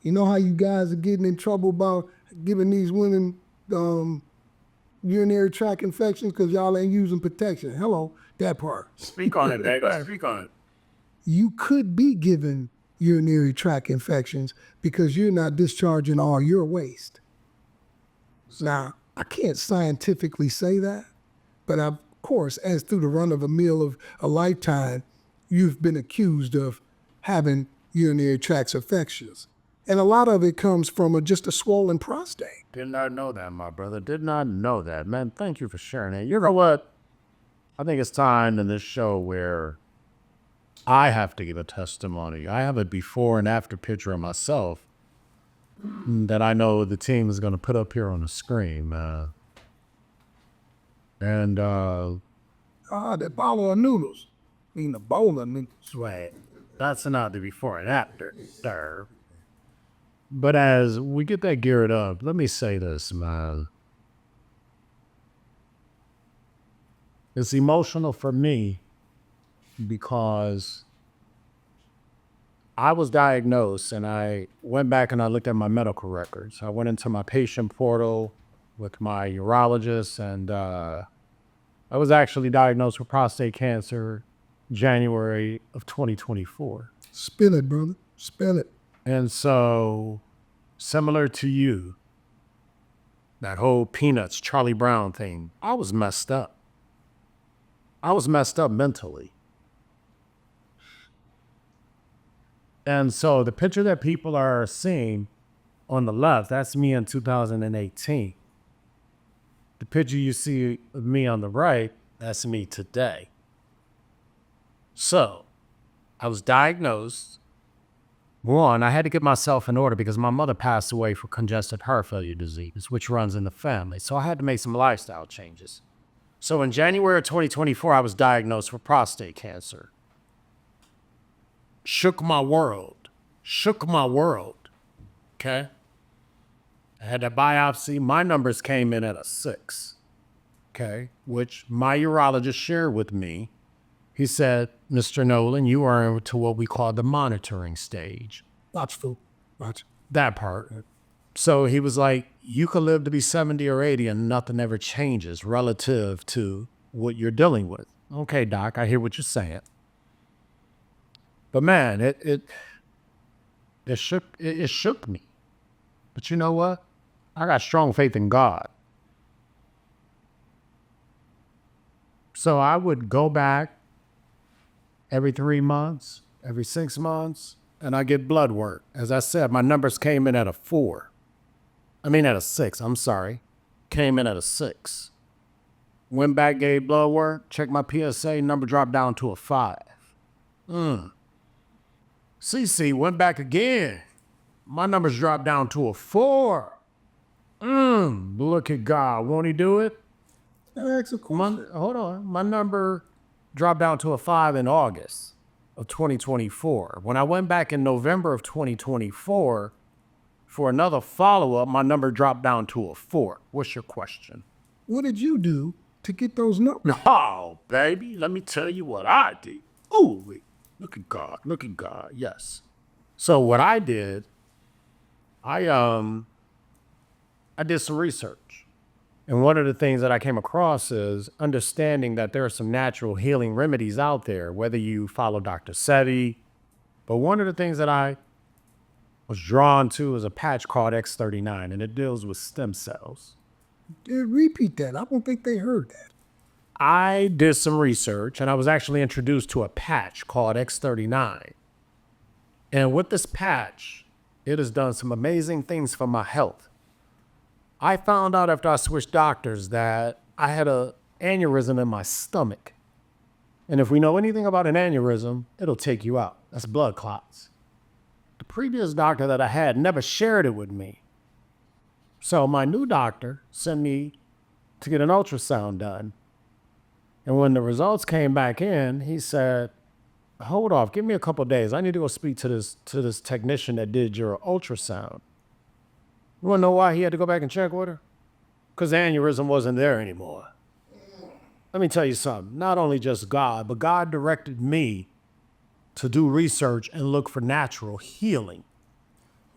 know how you guys are getting in trouble about giving these women urinary tract infections because y'all ain't using protection? Hello, that part. Speak on it, baby. Speak on it. You could be given urinary tract infections because you're not discharging all your waste. Now, I can't scientifically say that, but of course, as through the run of a meal of a lifetime, you've been accused of having urinary tract infections. And a lot of it comes from just a swollen prostate. Did not know that, my brother. Did not know that. Man, thank you for sharing it. You know what? I think it's time in this show where I have to give a testimony. I have a before and after picture of myself that I know the team is going to put up here on the screen, man. And, that bowl of noodles. I mean, the bowl of noodles. Swag. That's not the before and after, sir. But as we get that geared up, let me say this, man. It's emotional for me because I was diagnosed and I went back and I looked at my medical records. I went into my patient portal with my urologist and I was actually diagnosed with prostate cancer January of 2024. Spill it, brother. Spill it. And so, similar to you, that whole Peanuts, Charlie Brown thing, I was messed up. I was messed up mentally. And so the picture that people are seeing on the left, that's me in 2018. The picture you see of me on the right, that's me today. So, I was diagnosed. One, I had to get myself in order because my mother passed away from congestive heart failure disease, which runs in the family. So I had to make some lifestyle changes. So in January of 2024, I was diagnosed with prostate cancer. Shook my world. Okay? I had a biopsy. My numbers came in at a 6. Okay? Which my urologist shared with me. He said, Mr. Nolen, you are into what we call the monitoring stage. Watchful. Watch. That part. So he was like, you could live to be 70 or 80 and nothing ever changes relative to what you're dealing with. Okay, doc, I hear what you're saying. But man, it shook me. But you know what? I got strong faith in God. So I would go back every 3 months, every 6 months, and I get blood work. As I said, my numbers came in at a 6, I'm sorry. Came in at a 6. Went back, gave blood work, checked my PSA, number dropped down to a 5. CC went back again. My numbers dropped down to a 4. Look at God. Won't he do it? Hold on. My number dropped down to a 5 in August of 2024. When I went back in November of 2024 for another follow-up, my number dropped down to a 4. What's your question? What did you do to get those numbers? Oh, baby, let me tell you what I did. Ooh, look at God, yes. So what I did, I did some research. And one of the things that I came across is understanding that there are some natural healing remedies out there, whether you follow Dr. Sevi. But one of the things that I was drawn to is a patch called X39, and it deals with stem cells. Repeat that. I don't think they heard that. I did some research, and I was actually introduced to a patch called X39. And with this patch, it has done some amazing things for my health. I found out after I switched doctors that I had an aneurysm in my stomach. And if we know anything about an aneurysm, it'll take you out. That's blood clots. The previous doctor that I had never shared it with me. So my new doctor sent me to get an ultrasound done. And when the results came back in, he said, hold off, give me a couple of days. I need to go speak to this technician that did your ultrasound. You want to know why he had to go back and check with her? Because the aneurysm wasn't there anymore. Let me tell you something. Not only just God, but God directed me to do research and look for natural healing.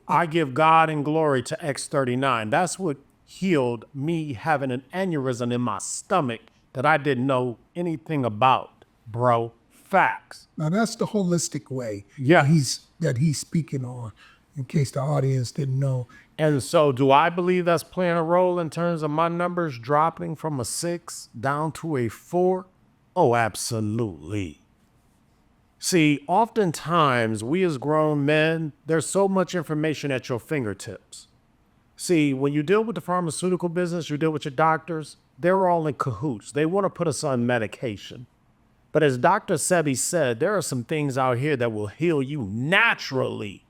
I give God and glory to X39. That's what healed me having an aneurysm in my stomach that I didn't know anything about, bro. Facts. Now that's the holistic way Yeah. that he's speaking on, in case the audience didn't know. And so do I believe that's playing a role in terms of my numbers dropping from a 6 down to a 4? Oh, absolutely. See, oftentimes we as grown men, there's so much information at your fingertips. See, when you deal with the pharmaceutical business, you deal with your doctors, they're all in cahoots. They want to put us on medication. But as Dr. Sebi said, there are some things out here that will heal you naturally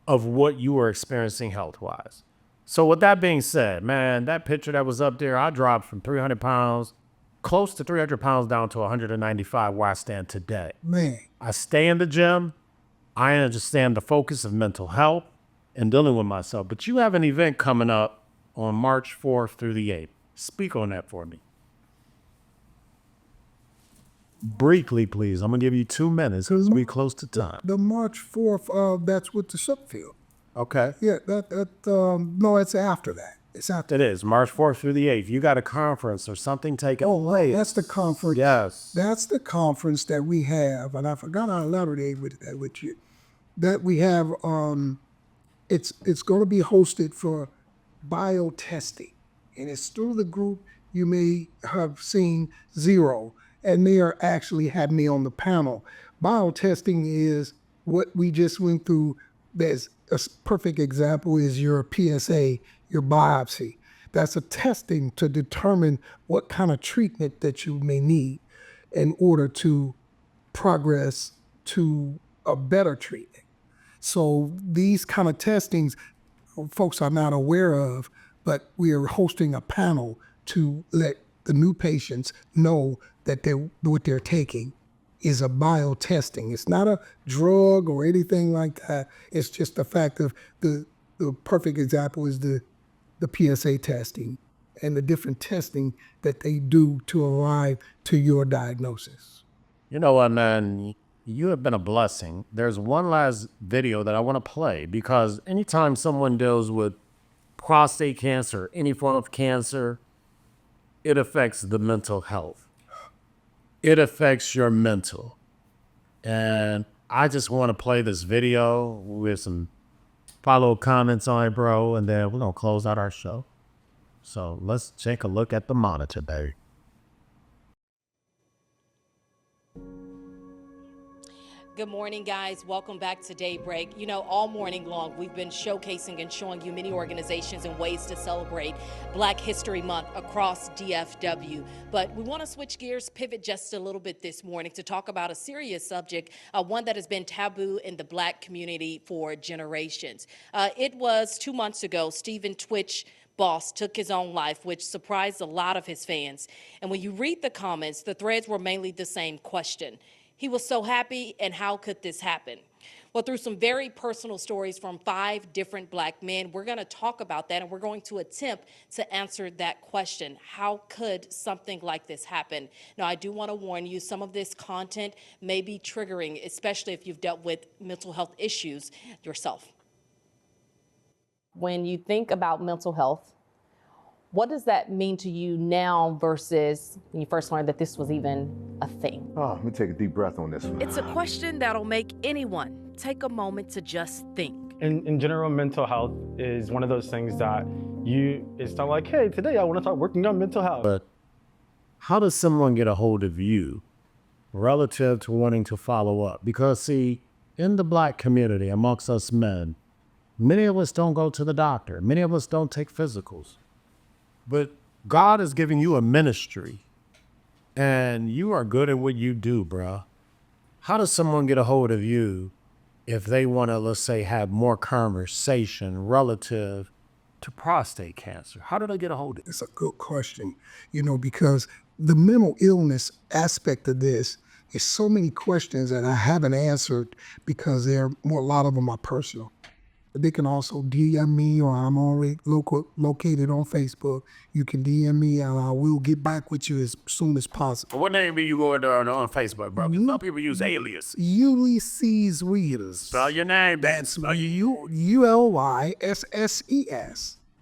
of what you are experiencing health-wise. So with that being said, man, that picture that was up there, I dropped from 300 pounds, close to 300 pounds down to 195 where I stand today. Man, I stay in the gym. I understand the focus of mental health and dealing with myself. But you have an event coming up on March 4th through the 8th. Speak on that for me. Briefly, please. I'm going to give you 2 minutes because we're close to time. the March 4th, that's with the Suffield. Okay. Yeah, no, it's after that. It's after. It is March 4th through the 8th. You got a conference or something taking place. That's the conference. Yes. That's the conference that we have, and I forgot to elaborate with that with you. That we have, it's going to be hosted for biotesting, and it's through the group you may have seen Zero, and they are actually had me on the panel. Biotesting is what we just went through. There's a perfect example is your PSA, your biopsy. That's a testing to determine what kind of treatment that you may need in order to progress to a better treatment. So these kind of testings, folks are not aware of, but we are hosting a panel to let the new patients know that what they're taking is a biotesting. It's not a drug or anything like that. It's just the fact of the perfect example is the PSA testing and the different testing that they do to arrive to your diagnosis. You know what, man? You have been a blessing. There's one last video that I want to play because anytime someone deals with prostate cancer, any form of cancer, it affects the mental health. It affects your mental. And I just want to play this video with some follow comments on it, bro, and then we're going to close out our show. So let's take a look at the monitor, baby. Good morning, guys. Welcome back to Daybreak. You know, all morning long, we've been showcasing and showing you many organizations and ways to celebrate Black History Month across DFW. But we want to switch gears, pivot just a little bit this morning to talk about a serious subject, one that has been taboo in the Black community for generations. It was 2 months ago, Stephen Twitch Boss took his own life, which surprised a lot of his fans. And when you read the comments, the threads were mainly the same question. He was so happy, and how could this happen? Well, through some very personal stories from 5 different Black men, we're going to talk about that, and we're going to attempt to answer that question. How could something like this happen? Now, I do want to warn you, some of this content may be triggering, especially if you've dealt with mental health issues yourself. When you think about mental health, what does that mean to you now versus when you first learned that this was even a thing? Oh, let me take a deep breath on this one. It's a question that'll make anyone take a moment to just think. In general, mental health is one of those things that it's not like, hey, today I want to start working on mental health. But how does someone get a hold of you relative to wanting to follow up? Because see, in the Black community, amongst us men, many of us don't go to the doctor. Many of us don't take physicals. But God is giving you a ministry, and you are good at what you do, bro. How does someone get a hold of you if they want to, let's say, have more conversation relative to prostate cancer? How do they get a hold of you? It's a good question, because the mental illness aspect of this is so many questions that I haven't answered because a lot of them are personal. They can also DM me, or I'm already located on Facebook. You can DM me, and I will get back with you as soon as possible. What name do you go under on Facebook, bro? Some people use alias. Ulysses Williams. Spell your name. That's Ulyses,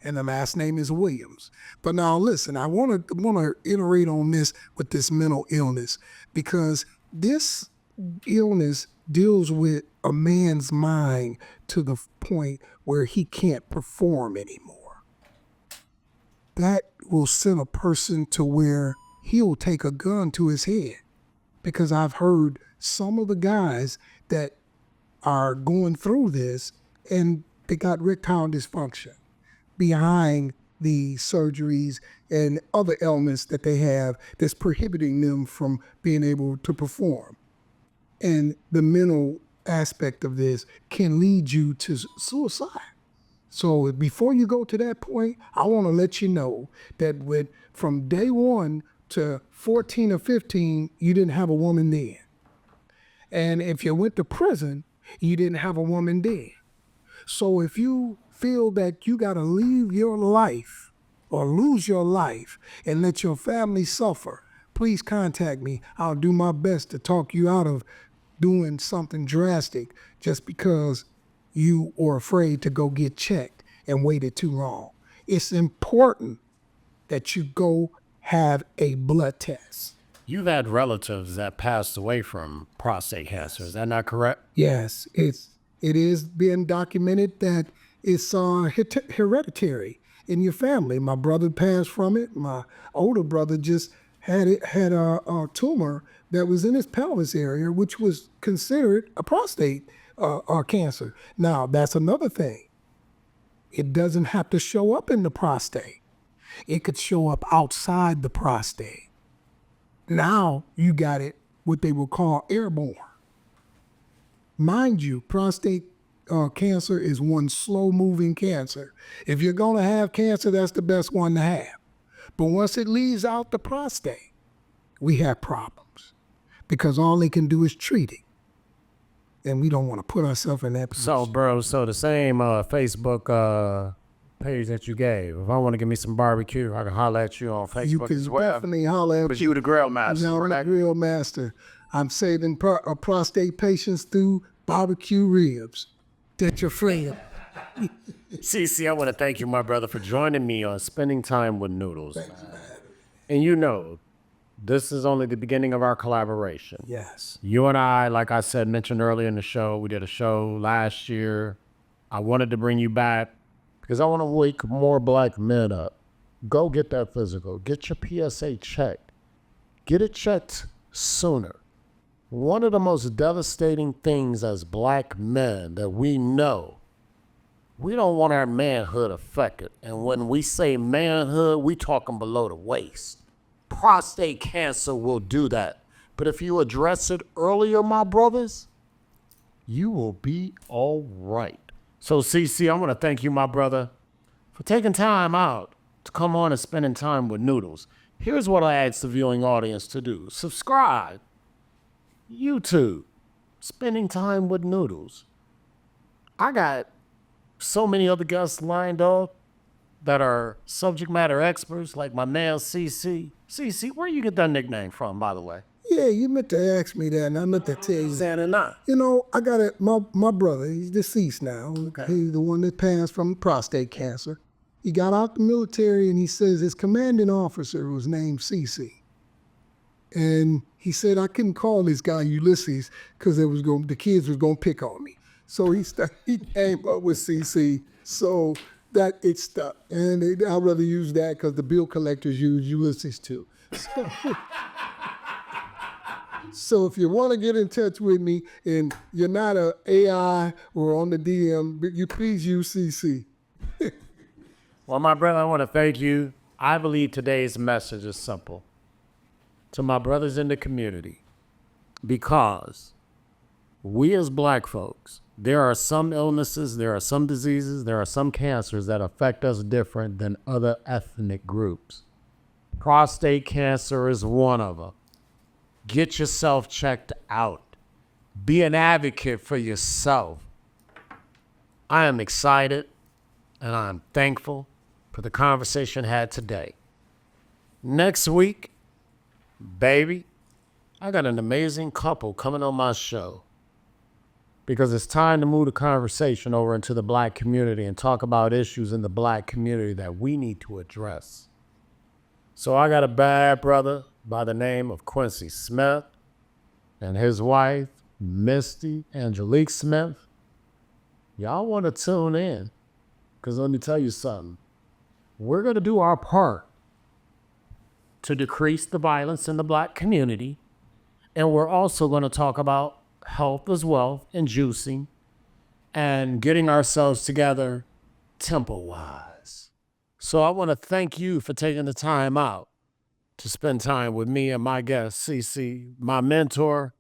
and the last name is Williams. But now listen, I want to iterate on this with this mental illness, because this illness deals with a man's mind to the point where he can't perform anymore. That will send a person to where he'll take a gun to his head, because I've heard some of the guys that are going through this and they got erectile dysfunction behind the surgeries and other ailments that they have that's prohibiting them from being able to perform. And the mental aspect of this can lead you to suicide. So before you go to that point, I want to let you know that from day 1 to 14 or 15, you didn't have a woman then. And if you went to prison, you didn't have a woman then. So if you feel that you got to leave your life or lose your life and let your family suffer, please contact me. I'll do my best to talk you out of doing something drastic just because you were afraid to go get checked and waited too long. It's important that you go have a blood test. You've had relatives that passed away from prostate cancer. Is that not correct? Yes, it is being documented that it's hereditary in your family. My brother passed from it. My older brother just had a tumor that was in his pelvis area, which was considered a prostate cancer. Now, that's another thing. It doesn't have to show up in the prostate. It could show up outside the prostate. Now you got it, what they will call airborne. Mind you, prostate cancer is one slow-moving cancer. If you're going to have cancer, that's the best one to have. But once it leaves out the prostate, we have problems, because all they can do is treat it. And we don't want to put ourselves in that position. So, bro, the same Facebook page that you gave, if I want to give me some barbecue, I can holler at you on Facebook. You can definitely holler at But you the grill master. I'm the grill master. I'm saving prostate patients through barbecue ribs that you're afraid of. CC, I want to thank you, my brother, for joining me on Spending Time with Noodles. Thank you, man. And you know, this is only the beginning of our collaboration. Yes. You and I, like I said, mentioned earlier in the show, we did a show last year. I wanted to bring you back because I want to wake more black men up. Go get that physical. Get your PSA checked. Get it checked sooner. One of the most devastating things as black men that we know, we don't want our manhood affected. And when we say manhood, we talking below the waist. Prostate cancer will do that. But if you address it earlier, my brothers, you will be all right. So, CC, I want to thank you, my brother, for taking time out to come on and spending time with Noodles. Here's what I ask the viewing audience to do. Subscribe. YouTube. Spending Time with Noodles. I got so many other guests lined up that are subject matter experts, like my man CC. CC, where you get that nickname from, by the way? Yeah, you meant to ask me that, and I meant to tell you. Xana. You know, I got it. My brother, he's deceased now. Okay. He's the one that passed from prostate cancer. He got out the military, and he says his commanding officer was named CC. And he said I couldn't call this guy Ulysses because the kids was gonna pick on me. So he came up with CC. So that it stuck, and I'd rather use that because the bill collectors use Ulysses too. So if you want to get in touch with me and you're not an AI or on the DM, but you please use CC. Well, my brother, I want to thank you. I believe today's message is simple. To my brothers in the community, because we as black folks, there are some illnesses, there are some diseases, there are some cancers that affect us different than other ethnic groups. Prostate cancer is one of them. Get yourself checked out. Be an advocate for yourself. I am excited and I'm thankful for the conversation had today. Next week, baby, I got an amazing couple coming on my show because it's time to move the conversation over into the Black community and talk about issues in the Black community that we need to address. So I got a bad brother by the name of Quincy Smith and his wife, Misty Angelique Smith. Y'all want to tune in because let me tell you something. We're going to do our part to decrease the violence in the Black community. And we're also going to talk about health as wealth and juicing and getting ourselves together temple-wise. So I want to thank you for taking the time out to spend time with me and my guest, CC, my mentor,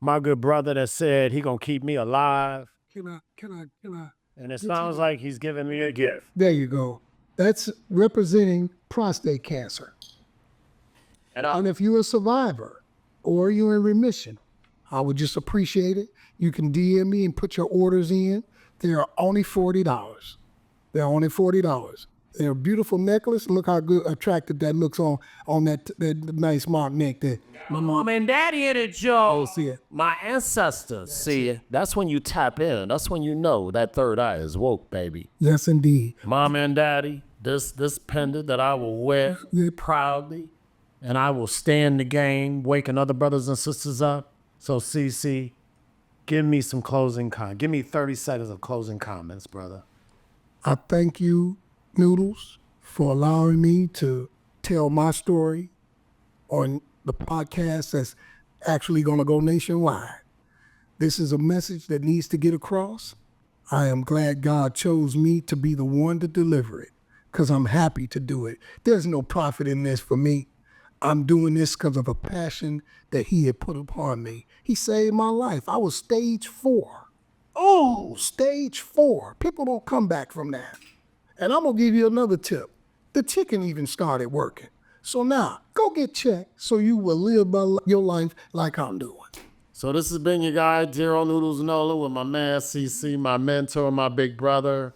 my good brother that said he going to keep me alive. Can I? And it sounds like he's giving me a gift. There you go. That's representing prostate cancer. And if you're a survivor or you're in remission, I would just appreciate it. You can DM me and put your orders in. They're only $40. They're only $40. They're a beautiful necklace. Look how good, attractive that looks on that nice mark neck there. My mom and daddy in it, Joe. Oh, see it. My ancestors. See it. That's when you tap in. That's when you know that third eye is woke, baby. Yes, indeed. Mom and daddy, this pendant that I will wear proudly, and I will stay in the game, waking other brothers and sisters up. So, CC, give me some closing comments. Give me 30 seconds of closing comments, brother. I thank you, Noodles, for allowing me to tell my story on the podcast that's actually going to go nationwide. This is a message that needs to get across. I am glad God chose me to be the one to deliver it because I'm happy to do it. There's no profit in this for me. I'm doing this because of a passion that he had put upon me. He saved my life. I was stage 4. Oh, stage 4. People don't come back from that. And I'm going to give you another tip. The chicken even started working. So now, go get checked so you will live your life like I'm doing. So this has been your guy, Darryl Noodles Nolen, with my man CC, my mentor, my big brother,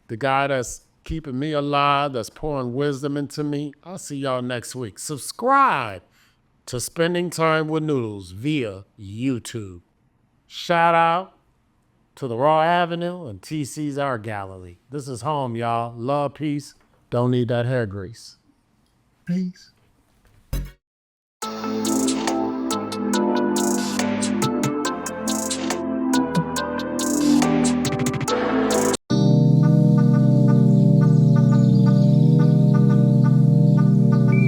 the guy that's keeping me alive, that's pouring wisdom into me. I'll see y'all next week. Subscribe to Spending Time with Noodles via YouTube. Shout out to the Raw Avenue and TC's Art Gallery. This is home, y'all. Love, peace. Don't need that hair grease. Peace.